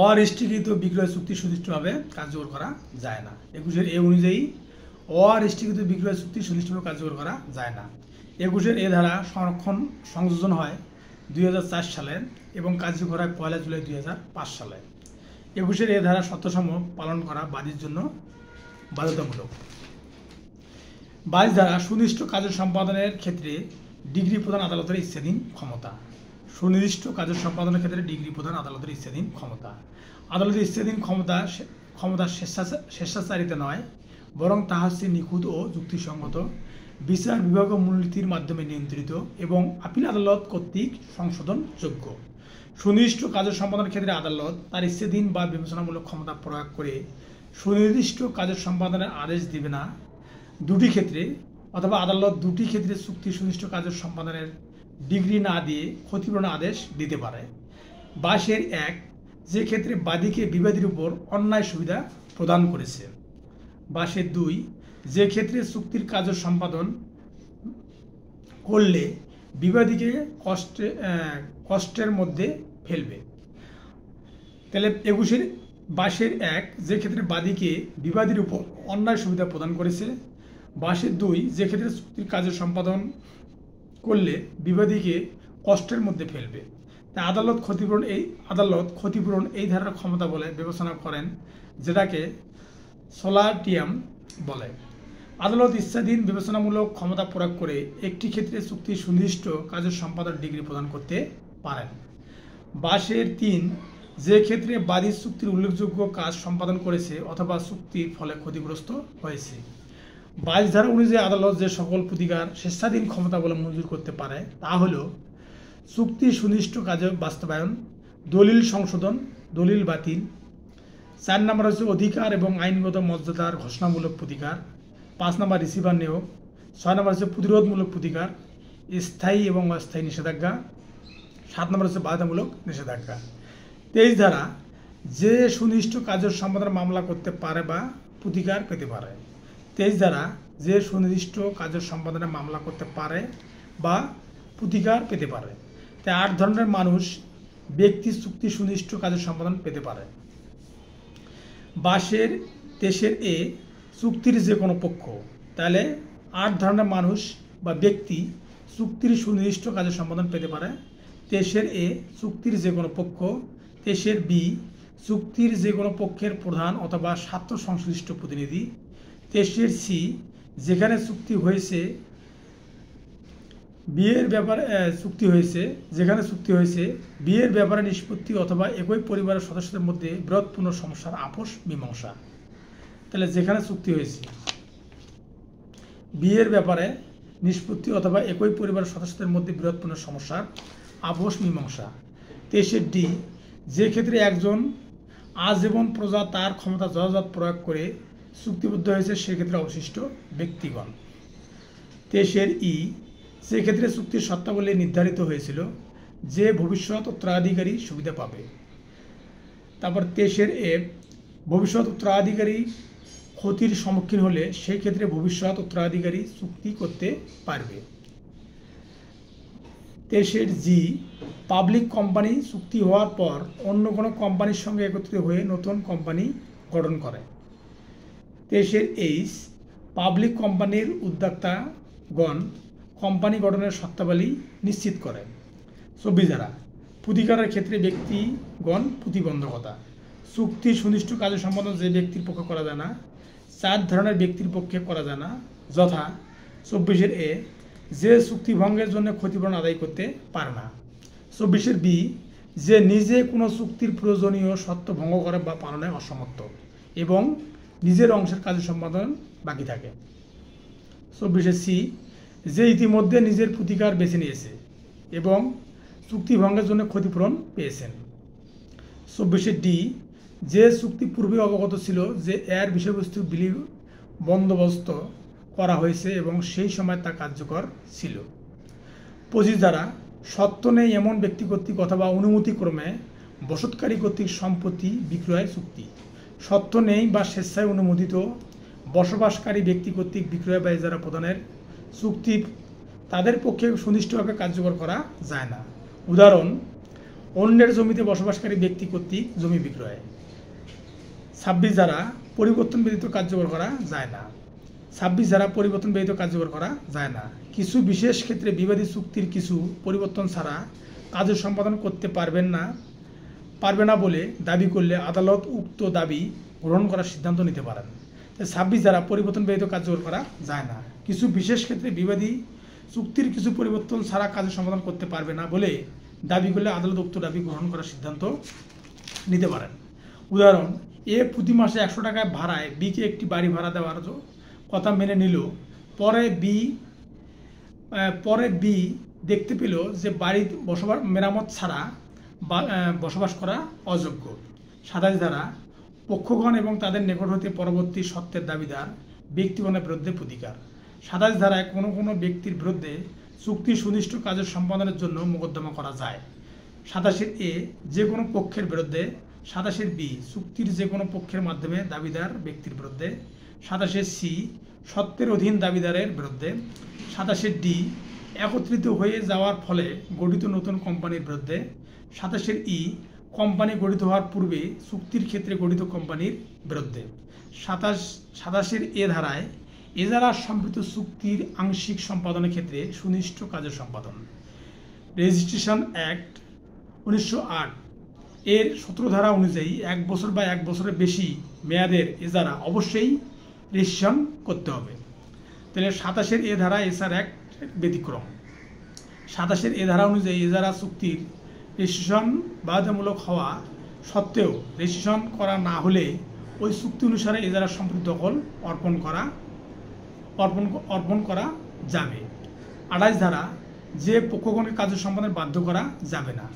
অরেস্ট্রিকৃত বিক্রয় চুক্তি সুনির্দিষ্টভাবে কার্যকর করা যায় না। 21 এ অনুযায়ী অরেস্ট্রিকৃত বিক্রয় চুক্তি সুনির্দিষ্টভাবে কার্যকর করা যায় না। 21-এর এ ধারা সংযোজন হয় 2004 সালে এবং কার্যকর হয় 1 জুলাই 2005 সালে। 21-এর এ ধারা শর্তসমূহ পালন করা বাদীর জন্য বাধ্যতামূলক। 22 ধারা সুনির্দিষ্ট কার্য সম্পাদনের ক্ষেত্রে ডিগ্রি প্রদান আদালতের ইচ্ছাধীন ক্ষমতা। সুনির্দিষ্ট কার্য সম্পাদনের ক্ষেত্রে ডিগ্রি প্রদান আদালতের ইচ্ছাধীন ক্ষমতা। আদালতের ইচ্ছাধীন ক্ষমতা স্বেচ্ছাচারিতা নয়, বরং তা হচ্ছে নিখুঁত ও যুক্তিসঙ্গত, বিচার বিভাগীয় মূলনীতির মাধ্যমে নিয়ন্ত্রিত এবং আপিল আদালত কর্তৃক সংশোধনযোগ্য। সুনির্দিষ্ট কার্য সম্পাদনের ক্ষেত্রে আদালত তার ইচ্ছাধীন বা বিবেচনামূলক ক্ষমতা প্রয়োগ করে সুনির্দিষ্ট কার্য সম্পাদনের আদেশ দিবে না। দুটি ক্ষেত্রে অথবা আদালত দুটি ক্ষেত্রে চুক্তি সুনির্দিষ্ট কার্য সম্পাদনের ডিগ্রি না দিয়ে ক্ষতিপূরণ আদেশ দিতে পারে। 22-1 যে ক্ষেত্রে বাদীকে বিবাদীর উপর অন্যায় সুবিধা প্রদান করেছে। 22-2 যে ক্ষেত্রে চুক্তির কার্য সম্পাদন করলে বিবাদীকে কষ্টের মধ্যে ফেলবে। তাহলে 22-1 যে ক্ষেত্রে বাদীকে বিবাদীর উপর অন্যায় সুবিধা প্রদান করেছে। 22-2 যে ক্ষেত্রে চুক্তির কার্য সম্পাদন করলে বিবাদীকে কষ্টের মধ্যে ফেলবে। তাই আদালত ক্ষতিপূরণ এই ধারার ক্ষমতা বলে বিবেচনা করেন, যেটাকে সোলাটিয়াম বলে। আদালত ইচ্ছাধীন বিবেচনামূলক ক্ষমতা প্রয়োগ করে একটি ক্ষেত্রে চুক্তি সুনির্দিষ্ট কার্য সম্পাদন ডিগ্রি প্রদান করতে পারেন। 22-3 যে ক্ষেত্রে বাদী চুক্তির উল্লেখযোগ্য কাজ সম্পাদন করেছে অথবা চুক্তির ফলে ক্ষতিগ্রস্ত হয়েছে। 22 ধারা অনুযায়ী আদালত যে সকল প্রতিকার স্বেচ্ছাধীন ক্ষমতা বলে মঞ্জুর করতে পারে তা হল চুক্তি সুনির্দিষ্ট কাজে বাস্তবায়ন, দলিল সংশোধন, দলিল বাতিল। 4 নম্বর হচ্ছে অধিকার এবং আইনগত মর্যাদার ঘোষণামূলক প্রতিকার। 5 নম্বর রিসিভার নিয়োগ। 6 নম্বর হচ্ছে প্রতিরোধমূলক প্রতিকার, স্থায়ী এবং অস্থায়ী নিষেধাজ্ঞা। 7 নম্বর হচ্ছে বাধ্যতামূলক নিষেধাজ্ঞা। 23 ধারা যে সুনির্দিষ্ট কার্য সম্পাদনের মামলা করতে পারে বা প্রতিকার পেতে পারে। 23 ধারা যে সুনির্দিষ্ট কার্য সম্পাদনের মামলা করতে পারে বা প্রতিকার পেতে পারে। তাই 8 ধরনের মানুষ ব্যক্তি চুক্তি সুনির্দিষ্ট কার্য সম্পাদন পেতে পারে। 22-23 চুক্তির যে কোনো পক্ষ। তাহলে 8 ধরনের মানুষ বা ব্যক্তি চুক্তির সুনির্দিষ্ট কার্য সম্পাদন পেতে পারে। 23 চুক্তির যে কোনো পক্ষ। 23 চুক্তির যে কোনো পক্ষের প্রধান অথবা স্বার্থ সংশ্লিষ্ট প্রতিনিধি। 23 যেখানে চুক্তি হয়েছে বিয়ের ব্যাপারে বিয়ের ব্যাপারে নিষ্পত্তি অথবা একই পরিবারের সদস্যদের মধ্যে বৃহৎপূর্ণ সমস্যার আপোষ মীমাংসা। তাহলে যেখানে চুক্তি হয়েছে বিয়ের ব্যাপারে নিষ্পত্তি অথবা একই পরিবারের সদস্যদের মধ্যে বৃহৎপূর্ণ সমস্যার আপোষ মীমাংসা। 23 যে ক্ষেত্রে একজন আজীবন প্রজা তার ক্ষমতা যথাযথ প্রয়োগ করে চুক্তিবদ্ধ হয়েছে সেক্ষেত্রে অবশিষ্ট ব্যক্তিগণ। 23 যে ক্ষেত্রে চুক্তির শর্তাবলী নির্ধারিত হয়েছিল যে ভবিষ্যৎ উত্তরাধিকারী সুবিধা পাবে। তারপর 23 ভবিষ্যৎ উত্তরাধিকারী ক্ষতির সম্মুখীন হলে সেই ক্ষেত্রে ভবিষ্যৎ উত্তরাধিকারী চুক্তি করতে পারবে। 23 পাবলিক কোম্পানি চুক্তি হওয়ার পর অন্য কোনো কোম্পানির সঙ্গে একত্রিত হয়ে নতুন কোম্পানি গঠন করে। 23 পাবলিক কোম্পানির উদ্যোক্তাগণ কোম্পানি গঠনের শর্তাবলী নিশ্চিত করে। 24 ধারা প্রতিকারের ক্ষেত্রে ব্যক্তিগণ প্রতিবন্ধকতা। চুক্তি সুনির্দিষ্ট কাজ সম্পাদন যে ব্যক্তির পক্ষে করা যায় না 4 ধরনের ব্যক্তির পক্ষে করা যায় না, যথা 24 যে চুক্তি ভঙ্গের জন্য ক্ষতিপূরণ আদায় করতে পারে না। 24 যে নিজে কোনো চুক্তির প্রয়োজনীয় শর্ত ভঙ্গ করে বা পালনে অসমর্থ এবং নিজের অংশের কাজ সম্পাদন বাকি থাকে। 24 যে ইতিমধ্যে নিজের প্রতিকার বেছে নিয়েছে এবং চুক্তি ভঙ্গের জন্য ক্ষতিপূরণ পেয়েছেন। 24 যে চুক্তি পূর্বে অবগত ছিল যে এর বিষয়বস্তু বিলি বন্দোবস্ত করা হয়েছে এবং সেই সময় তা কার্যকর ছিল। 25 ধারা সত্ত্ব নেই এমন ব্যক্তি কর্তৃক অথবা অনুমতিক্রমে বসতকারী কর্তৃক সম্পত্তি বিক্রয় চুক্তি। সত্ত্ব নেই বা স্বেচ্ছায় অনুমোদিত বসবাসকারী ব্যক্তি কর্তৃক বিক্রয় বা ইজারা প্রদানের চুক্তি তাদের পক্ষে সুনির্দিষ্টভাবে কার্যকর করা যায় না। উদাহরণ, অন্যের জমিতে বসবাসকারী ব্যক্তি কর্তৃক জমি বিক্রয়। 26 ধারা পরিবর্তন ব্যতীত কার্যকর করা যায় না। 26 ধারা পরিবর্তন ব্যতীত কার্যকর করা যায় না। কিছু বিশেষ ক্ষেত্রে বিবাদী চুক্তির কিছু পরিবর্তন ছাড়া কার্য সম্পাদন করতে পারবে না বলে দাবি করলে আদালত উক্ত দাবি গ্রহণ করার সিদ্ধান্ত নিতে পারেন। 26 ধারা পরিবর্তন ব্যতীত কার্যকর করা যায় না। কিছু বিশেষ ক্ষেত্রে বিবাদী চুক্তির কিছু পরিবর্তন ছাড়া কার্য সম্পাদন করতে পারবে না বলে দাবি করলে আদালত উক্ত দাবি গ্রহণ করার সিদ্ধান্ত নিতে পারেন। উদাহরণ, এ প্রতি মাসে 100 টাকায় ভাড়ায় বিকে একটি বাড়ি ভাড়া দেওয়ার কথা মেনে নিল। পরে বি দেখতে পেল যে বাড়ির মেরামত ছাড়া বসবাস করা অযোগ্য। 27 ধারা পক্ষগণ এবং তাদের নিকট হতে পরবর্তী সত্ত্বের দাবিদার ব্যক্তিগণের বিরুদ্ধে প্রতিকার। 27 ধারায় কোনো ব্যক্তির বিরুদ্ধে চুক্তি সুনির্দিষ্ট কাজের সম্পাদনের জন্য মোকদ্দমা করা যায়। 27 এ যে কোনো পক্ষের বিরুদ্ধে। 27 বি চুক্তির যে কোনো পক্ষের মাধ্যমে দাবিদার ব্যক্তির বিরুদ্ধে। 27 সি সত্ত্বের অধীন দাবিদারের বিরুদ্ধে। 27 ডি একত্রিত হয়ে যাওয়ার ফলে গঠিত নতুন কোম্পানির বিরুদ্ধে। 27 ই কোম্পানি গঠিত হওয়ার পূর্বে চুক্তির ক্ষেত্রে গঠিত কোম্পানির বিরুদ্ধে। 27 এ ধারায় এজারা সম্পৃক্ত চুক্তির আংশিক সম্পাদনের ক্ষেত্রে সুনির্দিষ্ট কাজের সম্পাদন। রেজিস্ট্রেশন অ্যাক্ট 1908 এর 17 ধারা অনুযায়ী 1 বছর বা 1 বছরের বেশি মেয়াদের এজারা অবশ্যই রেজিস্ট্রেশন করতে হবে। তাহলে 27 এ ধারা এসআর অ্যাক্ট ব্যতিক্রম। 27 এ ধারা অনুযায়ী এজারা চুক্তির রেজিস্ট্রেশন বাধ্যতামূলক হওয়া সত্ত্বেও রেজিস্ট্রেশন করা না হলে ওই চুক্তি অনুসারে এজারা সম্পত্তি দখল অর্পণ করা যাবে। 28 ধারা যে পক্ষগণকে কার্য সম্পাদনের বাধ্য করা যাবে না।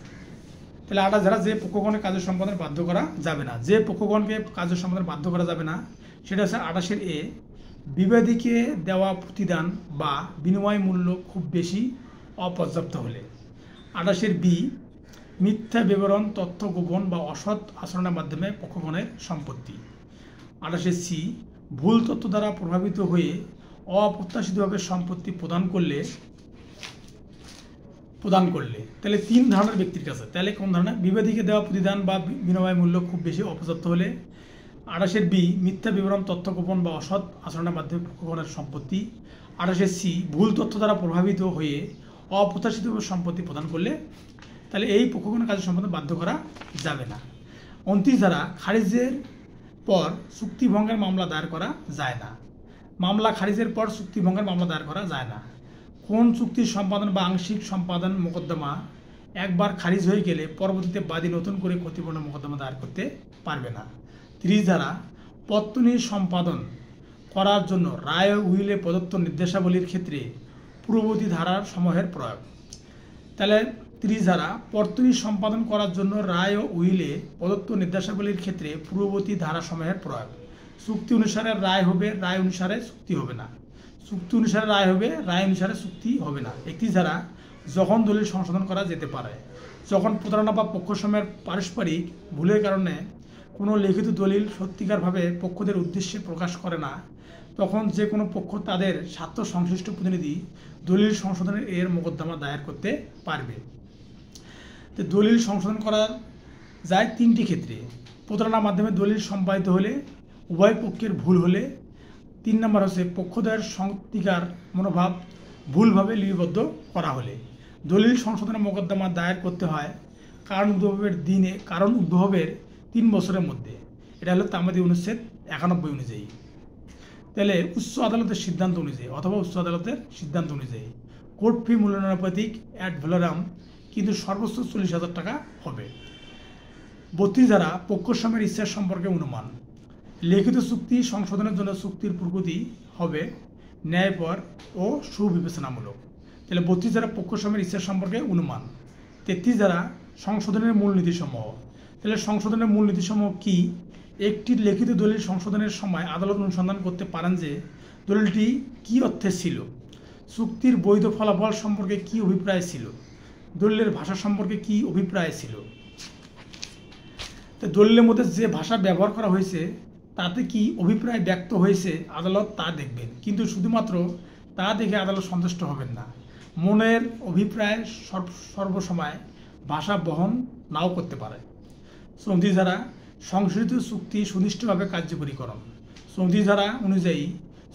তাহলে 28 ধারা যে পক্ষগণকে কার্য সম্পাদনের বাধ্য করা যাবে না, যে পক্ষগণকে কার্য সম্পাদনের বাধ্য করা যাবে না সেটা হচ্ছে 28 এ বিবাদীকে দেওয়া প্রতিদান বা বিনিময় মূল্য খুব বেশি অপর্যাপ্ত হলে। 28 বি মিথ্যা বিবরণ, তথ্য গোপন বা অসৎ আচরণের মাধ্যমে পক্ষগণের সম্পত্তি। 28 সি ভুল তথ্য দ্বারা প্রভাবিত হয়ে অপ্রত্যাশিতভাবে সম্পত্তি প্রদান করলে তাহলে 3 ধরনের ব্যক্তির কাছে। তাহলে কোন ধরনের? বিবাদীকে দেওয়া প্রতিদান বা বিনিময় মূল্য খুব বেশি অপর্যাপ্ত হলে। 28 বি মিথ্যা বিবরণ, তথ্য গোপন বা অসৎ আচরণের মাধ্যমে পক্ষগণের সম্পত্তি। 28 সি ভুল তথ্য দ্বারা প্রভাবিত হয়ে অপ্রত্যাশিতভাবে সম্পত্তি প্রদান করলে তাহলে এই পক্ষগণের কাজ সম্পাদন বাধ্য করা যাবে না। 29 ধারা খারিজের পর চুক্তি ভঙ্গের মামলা দায়ের করা যায় না। মামলা খারিজের পর চুক্তি ভঙ্গের মামলা দায়ের করা যায় না। কোন চুক্তির সম্পাদন বা আংশিক সম্পাদন মোকদ্দমা একবার খারিজ হয়ে গেলে পরবর্তীতে বাদী নতুন করে ক্ষতিপূর্ণ মোকদ্দমা দায়ের করতে পারবে না। 30 ধারা পত্তনী সম্পাদন করার জন্য রায় উইলে প্রদত্ত নির্দেশাবলীর ক্ষেত্রে পূর্ববর্তী ধারার সমূহের প্রয়োগ। তাহলে 30 ধারা পত্তনী সম্পাদন করার জন্য রায় ও উইলে প্রদত্ত নির্দেশাবলীর ক্ষেত্রে পূর্ববর্তী ধারাসমূহের প্রয়োগ। চুক্তি অনুসারে রায় হবে, রায় অনুসারে চুক্তি হবে না। চুক্তি অনুসারে রায় হবে, রায় অনুসারে চুক্তি হবে না। 31 ধারা যখন দলিল সংশোধন করা যেতে পারে। যখন প্রতারণা বা পক্ষসমূহের পারস্পরিক ভুলের কারণে কোনো লিখিত দলিল সত্যিকারভাবে পক্ষদের উদ্দেশ্যে প্রকাশ করে না, তখন যে কোনো পক্ষ তাদের স্বার্থ সংশ্লিষ্ট প্রতিনিধি দলিল সংশোধনের এর মোকদ্দমা দায়ের করতে পারবে। তো দলিল সংশোধন করা যায় 3টি ক্ষেত্রে। প্রতারণার মাধ্যমে দলিল সম্পাদিত হলে, উভয় পক্ষের ভুল হলে, 3 নম্বর হচ্ছে পক্ষদ্বয়ের সত্যিকার মনোভাব ভুলভাবে লিপিবদ্ধ করা হলে। দলিল সংশোধনের মোকদ্দমা দায়ের করতে হয় কারণ উদ্ভবের 3 বছরের মধ্যে। এটা হলো তামাদি অনুচ্ছেদ 91 অনুযায়ী। তাহলে উচ্চ আদালতের সিদ্ধান্ত অনুযায়ী অথবা উচ্চ আদালতের সিদ্ধান্ত অনুযায়ী কোর্ট ফি মূল্যানুপাতিক অ্যাড ভ্যালোরাম কিন্তু সর্বোচ্চ 40,000 টাকা হবে। 32 ধারা পক্ষসমূহের ইচ্ছার সম্পর্কে অনুমান। লিখিত চুক্তি সংশোধনের জন্য চুক্তির প্রকৃতি হবে ন্যায়পর ও সুবিবেচনামূলক। তাহলে 32 ধারা পক্ষসমূহের ইচ্ছার সম্পর্কে অনুমান। 33 ধারা সংশোধনের মূলনীতিসমূহ। তাহলে সংশোধনের মূলনীতিসমূহ কি? একটি লিখিত দলিল সংশোধনের সময় আদালত অনুসন্ধান করতে পারেন যে দলিলটি কী অর্থে ছিল, চুক্তির বৈধ ফলাফল সম্পর্কে কী অভিপ্রায় ছিল, দলিলের ভাষা সম্পর্কে কী অভিপ্রায় ছিল। তো দলিলের মধ্যে যে ভাষা ব্যবহার করা হয়েছে তাতে কি অভিপ্রায় ব্যক্ত হয়েছে আদালত তা দেখবেন, কিন্তু শুধুমাত্র তা দেখে আদালত সন্তুষ্ট হবেন না। মনের অভিপ্রায় সর্বসময় ভাষা বহন নাও করতে পারে। 34 ধারা সংশোধিত চুক্তি সুনির্দিষ্টভাবে কার্যকরীকরণ। 34 ধারা অনুযায়ী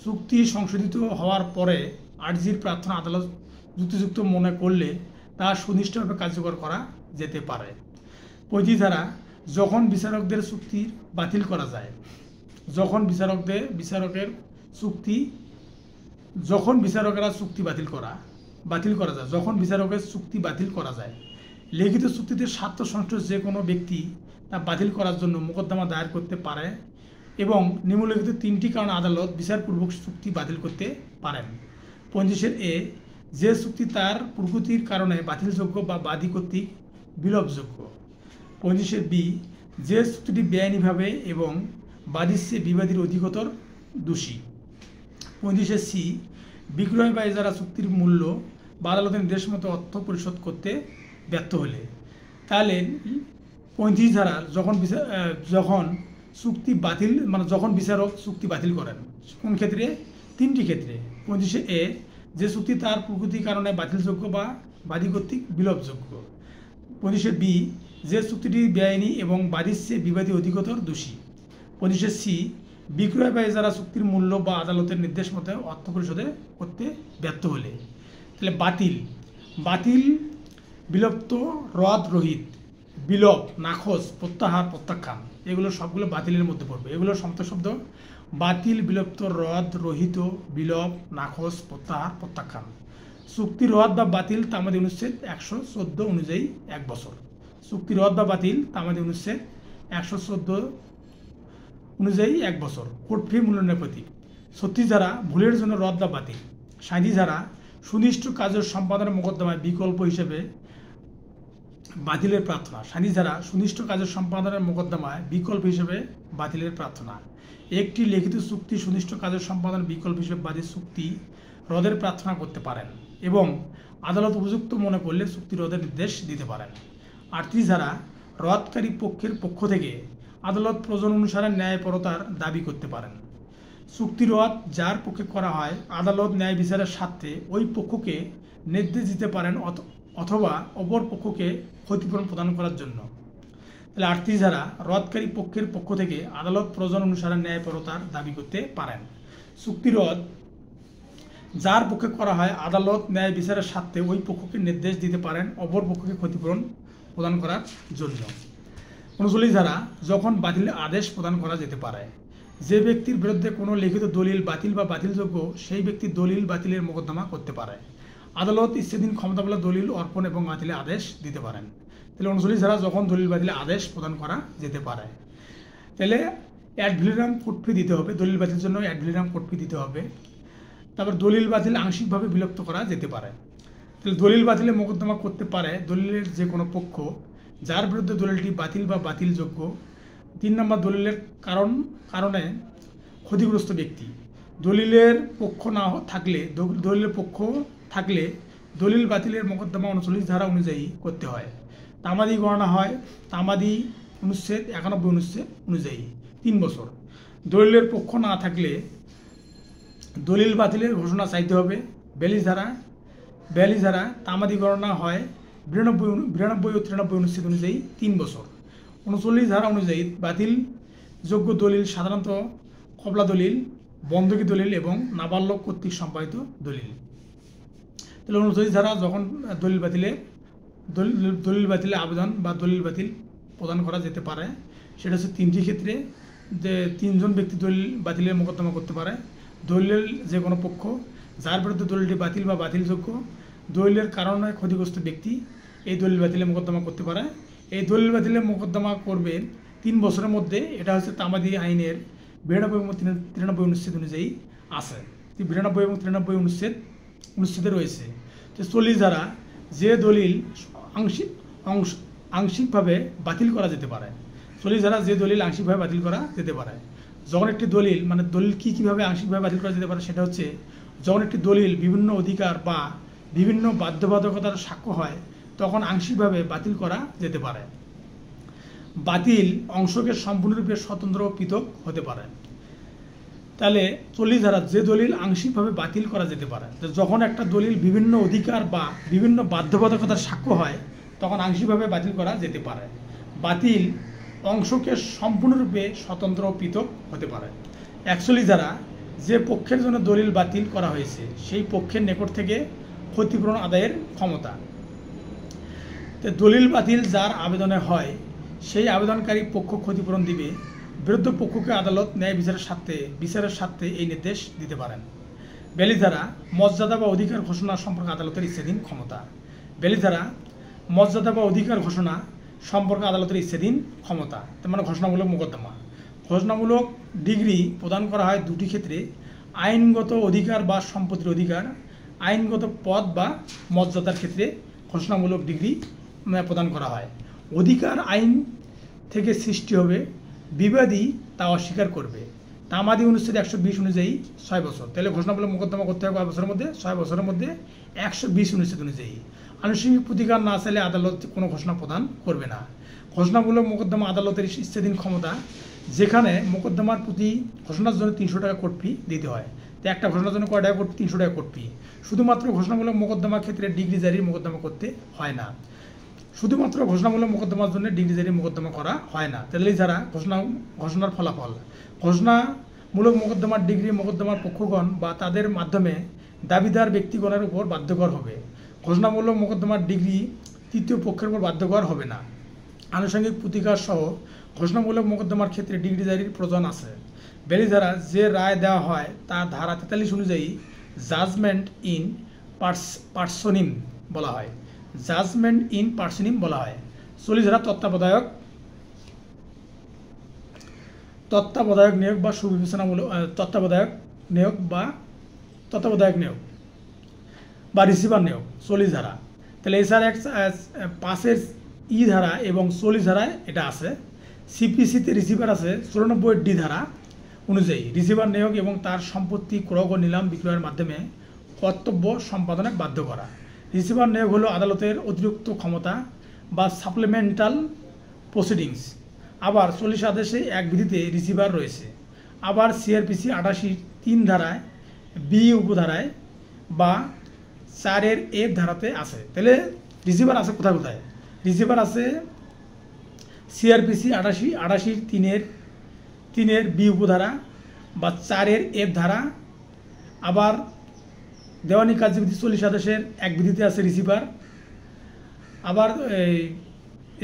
চুক্তি সংশোধিত হওয়ার পরে আর্জির প্রার্থনা আদালত যুক্তিযুক্ত মনে করলে তা সুনির্দিষ্টভাবে কার্যকর করা যেতে পারে। 35 ধারা, যখন বিচারকদের চুক্তি বাতিল করা যায়, যখন বিচারকেরা চুক্তি বাতিল করা যায়, যখন বিচারকের চুক্তি বাতিল করা যায়, লিখিত চুক্তিতে স্বার্থ সংশ্লিষ্ট যে কোনো ব্যক্তি তা বাতিল করার জন্য মোকদ্দমা দায়ের করতে পারে এবং নিম্নলিখিত 3টি কারণে আদালত বিচারপূর্বক চুক্তি বাতিল করতে পারেন। 25 এ, যে চুক্তি তার প্রকৃতির কারণে বাতিলযোগ্য বা বাদী কর্তৃক বিলোপযোগ্য। 25 বি, যে চুক্তিটি বেআইনিভাবে এবং বাদীর চেয়ে বিবাদীর অধিকতর দোষী। 25 সি, বিক্রয় বা এজারা চুক্তির মূল্য বা আদালতের নির্দেশ মতো অর্থ পরিশোধ করতে ব্যর্থ হলে। তাহলে 35 ধারা, যখন চুক্তি বাতিল যখন বিচারক চুক্তি বাতিল করেন, কোন ক্ষেত্রে? 3টি ক্ষেত্রে। 25 এ, যে চুক্তি তার প্রকৃতির কারণে বাতিলযোগ্য বা বাদী কর্তৃক বিলোপযোগ্য। 25 বি, যে চুক্তিটি বেআইনি এবং বাদীর চেয়ে বিবাদী অধিকতর দোষী। 25 সি, বিক্রয় বা এজারা চুক্তির মূল্য বা আদালতের নির্দেশ মতো অর্থ পরিশোধে করতে ব্যর্থ হলে। তাহলে বাতিল, বিলুপ্ত, রদ, রহিত, বিলোপ, নাকচ, প্রত্যাহার, প্রত্যাখ্যান, এগুলো সবগুলো বাতিলের মধ্যে পড়বে। এগুলো সমস্ত শব্দ: বাতিল, বিলুপ্ত, রদ, রহিত, বিলোপ, নাকচ, প্রত্যাহার, প্রত্যাখ্যান। চুক্তি রদ বা বাতিল তামাদি অনুচ্ছেদ 114 অনুযায়ী 1 বছর। চুক্তি রদ বা বাতিল তামাদি অনুচ্ছেদ 114 অনুযায়ী 1 বছর। কোর্ট ফি মূল্যায়নের প্রতি। 36 ধারা, ভুলের জন্য রদ বা বাতিল। 37 ধারা, সুনির্দিষ্ট কাজের সম্পাদনের মোকদ্দমায় বিকল্প হিসেবে বাতিলের প্রার্থনা। 37 ধারা, সুনির্দিষ্ট কাজের সম্পাদনের মোকদ্দমায় বিকল্প হিসেবে বাতিলের প্রার্থনা। একটি লিখিত চুক্তি সুনির্দিষ্ট কাজের সম্পাদনের বিকল্প হিসেবে বাদী চুক্তি রদের প্রার্থনা করতে পারেন এবং আদালত উপযুক্ত মনে করলে চুক্তি রদের নির্দেশ দিতে পারেন। 38 ধারা, রদকারী পক্ষের পক্ষ থেকে আদালত প্রয়োজন অনুসারে ন্যায়পরতার দাবি করতে পারেন। চুক্তি রদ যার পক্ষে করা হয়, আদালত ন্যায় বিচারের স্বার্থে ওই পক্ষকে নির্দেশ দিতে পারেন অথবা অপর পক্ষকে ক্ষতিপূরণ প্রদান করার জন্য। তাহলে 38 ধারা, রদকারী পক্ষের পক্ষ থেকে আদালত প্রয়োজন অনুসারে ন্যায়পরতার দাবি করতে পারেন। চুক্তি রদ যার পক্ষে করা হয়, আদালত ন্যায় বিচারের স্বার্থে ওই পক্ষকে নির্দেশ দিতে পারেন অপর পক্ষকে ক্ষতিপূরণ প্রদান করার জন্য। 39 ধারা, যখন বাতিল আদেশ প্রদান করা যেতে পারে, যে ব্যক্তির বিরুদ্ধে কোনো লিখিত দলিল বাতিল বা বাতিলযোগ্য, সেই ব্যক্তি দলিল বাতিলের মোকদ্দমা করতে পারে। আদালত ইচ্ছাধীন ক্ষমতা বলে দলিল অর্পণ এবং বাতিলের আদেশ দিতে পারেন। তাহলে 39 ধারা, যখন দলিল বাতিলের আদেশ প্রদান করা যেতে পারে। তাহলে অ্যাড ভ্যালিডাম কোর্ট ফি দিতে হবে, দলিল বাতিলের জন্য অ্যাড ভ্যালিডাম কোর্ট ফি দিতে হবে। তারপর দলিল বাতিল আংশিকভাবে বিলুপ্ত করা যেতে পারে। তাহলে দলিল বাতিলে মোকদ্দমা করতে পারে দলিলের যে কোনো পক্ষ যার বিরুদ্ধে দলিলটি বাতিল বা বাতিলযোগ্য। 3 নম্বর, দলিলের কারণে ক্ষতিগ্রস্ত ব্যক্তি। দলিলের পক্ষ থাকলে দলিল বাতিলের মোকদ্দমা 39 ধারা অনুযায়ী করতে হয়। তামাদি গণনা হয় তামাদি অনুচ্ছেদ 91 অনুযায়ী 3 বছর। দলিলের পক্ষ না থাকলে দলিল বাতিলের ঘোষণা চাইতে হবে। 42 ধারা, তামাদি গণনা হয় 92 ও 93 অনুচ্ছেদ অনুযায়ী 3 বছর। 39 ধারা অনুযায়ী বাতিলযোগ্য দলিল সাধারণত কবলা দলিল, বন্ধকি দলিল এবং নাবালক কর্তৃক সম্পাদিত দলিল। তাহলে 39 ধারা, যখন দলিল বাতিলে আবেদন বা দলিল বাতিল প্রদান করা যেতে পারে, সেটা হচ্ছে 3টি ক্ষেত্রে, যে 3 জন ব্যক্তি দলিল বাতিলের মোকদ্দমা করতে পারে। দলিলের যে কোনো পক্ষ যার বিরুদ্ধে দলিলটি বাতিল বা বাতিলযোগ্য, দলিলের কারণে ক্ষতিগ্রস্ত ব্যক্তি এই দলিল বাতিলের মোকদ্দমা করতে পারে। এই দলিল বাতিলের মোকদ্দমা করবে 3 বছরের মধ্যে। এটা হচ্ছে তামাদি আইনের 92 এবং 93 অনুচ্ছেদ অনুযায়ী আছে। 92 এবং 93 অনুচ্ছেদে রয়েছে। 40 ধারা, যে দলিল আংশিকভাবে বাতিল করা যেতে পারে। 40 ধারা, যে দলিল আংশিকভাবে বাতিল করা যেতে পারে। যখন একটি দলিল দলিল কীভাবে আংশিকভাবে বাতিল করা যেতে পারে, সেটা হচ্ছে যখন একটি দলিল বিভিন্ন অধিকার বা বিভিন্ন বাধ্যবাধকতার সাক্ষ্য হয়, তখন আংশিকভাবে বাতিল করা যেতে পারে। বাতিল অংশকে সম্পূর্ণরূপে স্বতন্ত্র ও পৃথক হতে পারে। তাহলে 40 ধারা, যে দলিল আংশিকভাবে বাতিল করা যেতে পারে, যখন একটা দলিল বিভিন্ন অধিকার বা বিভিন্ন বাধ্যবাধকতার সাক্ষ্য হয়, তখন আংশিকভাবে বাতিল করা যেতে পারে। বাতিল অংশকে সম্পূর্ণরূপে স্বতন্ত্র ও পৃথক হতে পারে। 41 ধারা, যে পক্ষের জন্য দলিল বাতিল করা হয়েছে সেই পক্ষের নিকট থেকে ক্ষতিপূরণ আদায়ের ক্ষমতা। তো দলিল বাতিল যার আবেদনে হয় সেই আবেদনকারী পক্ষ ক্ষতিপূরণ দিবে। বিরুদ্ধ পক্ষকে আদালত ন্যায় বিচারের স্বার্থে এই নির্দেশ দিতে পারেন। বেলিধারা মর্যাদা বা অধিকার ঘোষণা সম্পর্কে আদালতের ইচ্ছাধীন ক্ষমতা। বেলিধারা মর্যাদা বা অধিকার ঘোষণা সম্পর্কে আদালতের ইচ্ছাধীন ক্ষমতা, তার মানে ঘোষণামূলক মোকদ্দমা। ঘোষণামূলক ডিগ্রি প্রদান করা হয় দুটি ক্ষেত্রে: আইনগত অধিকার বা সম্পত্তির অধিকার। আইনগত পদ বা মর্যাদার ক্ষেত্রে ঘোষণামূলক ডিগ্রি প্রদান করা হয়। অধিকার আইন থেকে সৃষ্টি হবে, বিবাদী তা অস্বীকার করবে। তামাদি অনুচ্ছেদ 120 অনুযায়ী 6 বছর। তাহলে ঘোষণামূলক মোকদ্দমা করতে হবে কয় বছরের মধ্যে? 6 বছরের মধ্যে 120 অনুচ্ছেদ অনুযায়ী। আনুষ্ঠানিক প্রতিকার না চাইলে আদালত কোনো ঘোষণা প্রদান করবে না। ঘোষণামূলক মোকদ্দমা আদালতের ইচ্ছাধীন ক্ষমতা, যেখানে মোকদ্দমার প্রতি ঘোষণার জন্য 300 টাকা কোর্ট ফি দিতে হয়। তো একটা ঘোষণার জন্য কয় টাকা কোর্ট? 300 টাকা কোর্ট ফি। শুধুমাত্র ঘোষণামূলক মোকদ্দমার ক্ষেত্রে ডিগ্রি জারির মোকদ্দমা করতে হয় না। শুধুমাত্র ঘোষণামূলক মোকদ্দমার জন্য ডিগ্রি জারির মোকদ্দমা করা হয় না। তাহলে যারা ঘোষণার ফলাফল, ঘোষণামূলক মোকদ্দমার ডিগ্রি মোকদ্দমার পক্ষগণ বা তাদের মাধ্যমে দাবিদার ব্যক্তিগণের উপর বাধ্যকর হবে। ঘোষণামূলক মোকদ্দমার ডিগ্রি তৃতীয় পক্ষের উপর বাধ্যকর হবে না। আনুষঙ্গিক প্রতিকার সহ ঘোষণামূলক মোকদ্দমার ক্ষেত্রে ডিগ্রি জারির প্রয়োজন আছে। বেলিধারা যে রায় দেওয়া হয় তা ধারা 43 অনুযায়ী জাজমেন্ট ইন পার্সনিম বলা হয়। জাজমেন্ট ইন পার্সনিম বলা হয়। 40 ধারা তত্ত্বাবধায়ক নিয়োগ বা সুবিবেচনামূলক তত্ত্বাবধায়ক নিয়োগ বা রিসিভার নিয়োগ। 40 ধারা। তাহলে এছাড়া 5 ধারা এবং 40 ধারায় এটা আছে। সিপিসিতে রিসিভার আছে 94 ধারা অনুযায়ী রিসিভার নিয়োগ এবং তার সম্পত্তি ক্রয় ও নিলাম বিক্রয়ের মাধ্যমে কর্তব্য সম্পাদনে বাধ্য করা। রিসিভার নিয়োগ হলো আদালতের অতিরিক্ত ক্ষমতা বা সাপ্লিমেন্টাল প্রসিডিংস। আবার 40 আদেশে এক বিধিতে রিসিভার রয়েছে। আবার সিআরপিসি 88(3) ধারায় বি উপধারায় বা 4(1) ধারাতে আছে। তাহলে রিসিভার আছে কোথায় কোথায়? রিসিভার আছে সিআরপিসি 88(3) বি উপধারা বা 4(1) ধারা। আবার দেওয়ানি কার্যবিধি 40 আদেশের এক বিধিতে আছে রিসিভার। আবার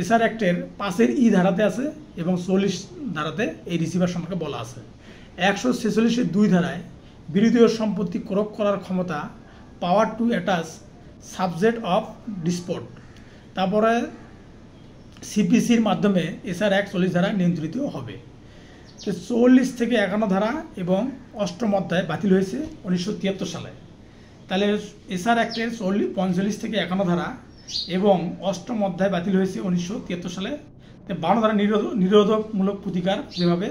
এসআর অ্যাক্টের 5(ই) ধারাতে আছে এবং 40 ধারাতে এই রিসিভার সম্পর্কে বলা আছে। 146(2) ধারায় বিরোধীয় সম্পত্তি ক্রয় করার ক্ষমতা, power to attach subject of dispute. তারপরে সিপিসির মাধ্যমে এসআর অ্যাক্ট 40 ধারা নিয়ন্ত্রিত হবে। তো 40 থেকে 51 ধারা এবং 8ম অধ্যায় বাতিল হয়েছে 1973 সালে। তাহলে এসআর অ্যাক্টের 45 থেকে 51 ধারা এবং 8ম অধ্যায় বাতিল হয়েছে 1973 সালে। 52 ধারা নিরোধমূলক প্রতিকার যেভাবে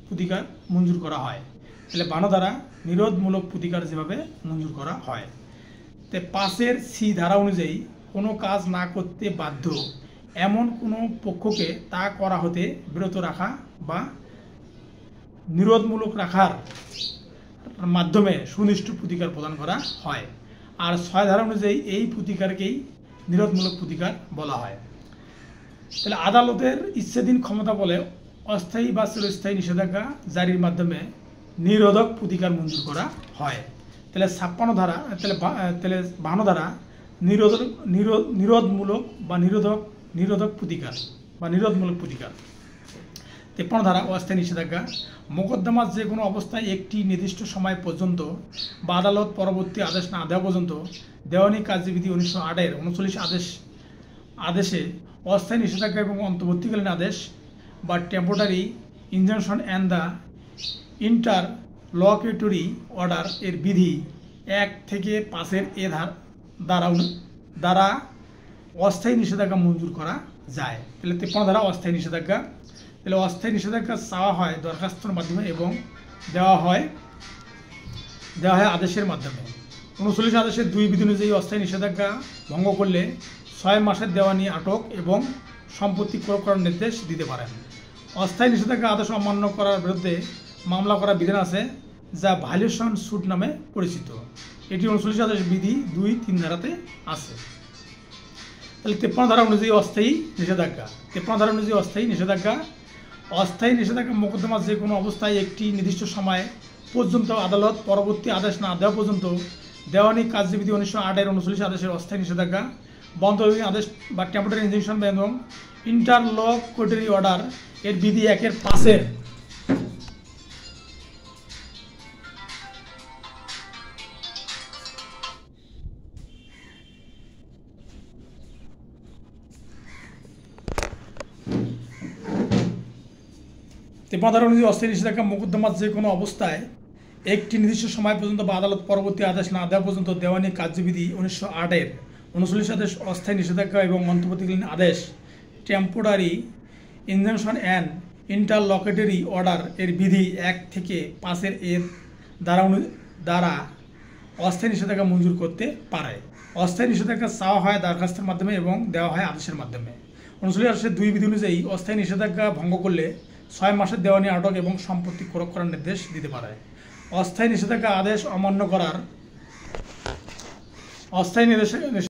প্রতিকার মঞ্জুর করা হয়। তাহলে 52 ধারা নিরোধমূলক প্রতিকার যেভাবে মঞ্জুর করা হয়। তো 5(c) ধারা অনুযায়ী কোনো কাজ না করতে বাধ্য এমন কোনো পক্ষকে তা করা হতে বিরত রাখা বা নিরোধমূলক রাখার মাধ্যমে সুনিষ্ঠ প্রতিকার প্রদান করা হয়। আর 6 ধারা অনুযায়ী এই প্রতিকারকেই নিরোধমূলক প্রতিকার বলা হয়। তাহলে আদালতের ইচ্ছাধীন ক্ষমতা বলে অস্থায়ী বা চিরস্থায়ী নিষেধাজ্ঞা জারির মাধ্যমে নিরোধক প্রতিকার মঞ্জুর করা হয়। তাহলে 56 ধারা তাহলে 52 ধারা নিরোধমূলক বা নিরোধক প্রতিকার বা নিরোধমূলক প্রতিকার। 53 ধারা অস্থায়ী নিষেধাজ্ঞা। মোকদ্দমার যে কোনো অবস্থায় একটি নির্দিষ্ট সময় পর্যন্ত বা আদালত পরবর্তী আদেশ না দেওয়া পর্যন্ত দেওয়ানি কার্যবিধি 1939 আদেশে অস্থায়ী নিষেধাজ্ঞা এবং অন্তর্বর্তীকালীন আদেশ বা temporary injunction and the interlocutory order এর বিধি 1 থেকে 5(a) দ্বারা অস্থায়ী নিষেধাজ্ঞা মঞ্জুর করা যায়। তাহলে 53 ধারা অস্থায়ী নিষেধাজ্ঞা। তাহলে অস্থায়ী নিষেধাজ্ঞা চাওয়া হয় দরখাস্তের মাধ্যমে এবং দেওয়া হয় আদেশের মাধ্যমে। 39 আদেশের 2 বিধি অনুযায়ী অস্থায়ী নিষেধাজ্ঞা ভঙ্গ করলে 6 মাসের দেওয়ানি, আটক এবং সম্পত্তি ক্রয় করার নির্দেশ দিতে পারেন। অস্থায়ী নিষেধাজ্ঞা আদেশ অমান্য করার বিরুদ্ধে মামলা করার বিধান আছে যা ভায়োলেশন স্যুট নামে পরিচিত। এটি 39 আদেশ বিধি 2-3 ধারাতে আছে। তাহলে 53 ধারা অনুযায়ী অস্থায়ী নিষেধাজ্ঞা। 53 ধারা অনুযায়ী অস্থায়ী নিষেধাজ্ঞা মোকদ্দমা যে কোনো অবস্থায় একটি নির্দিষ্ট সময় পর্যন্ত আদালত পরবর্তী আদেশ না দেওয়া পর্যন্ত দেওয়ানি কার্যবিধি 1908 39 আদেশের অস্থায়ী নিষেধাজ্ঞা, বন্ধবিহীন আদেশ বা টেম্পোরারি ইনজাংশন এবং ইন্টারলকুটরি অর্ডার এর বিধি 1-5 ধারা অনুযায়ী অস্থায়ী নিষেধাজ্ঞা মোকদ্দমা যে কোনো অবস্থায় একটি নির্দিষ্ট সময় পর্যন্ত বা আদালত পরবর্তী আদেশ না দেওয়া পর্যন্ত দেওয়ানি কার্যবিধি 1908 39 আদেশ অস্থায়ী নিষেধাজ্ঞা এবং অন্তর্বর্তীকালীন আদেশ টেম্পোরারি ইনজাংশন অ্যান্ড ইন্টারলকুটরি অর্ডার এর বিধি 1-5 এর দ্বারা অস্থায়ী নিষেধাজ্ঞা মঞ্জুর করতে পারে। অস্থায়ী নিষেধাজ্ঞা চাওয়া হয় দরখাস্তের মাধ্যমে এবং দেওয়া হয় আদেশের মাধ্যমে। 39 আদেশের 2 বিধি অনুযায়ী অস্থায়ী নিষেধাজ্ঞা ভঙ্গ করলে 6 মাসের দেওয়ানি আটক এবং সম্পত্তি ক্রয় করার নির্দেশ দিতে পারে। অস্থায়ী নিষেধাজ্ঞা আদেশ অমান্য করার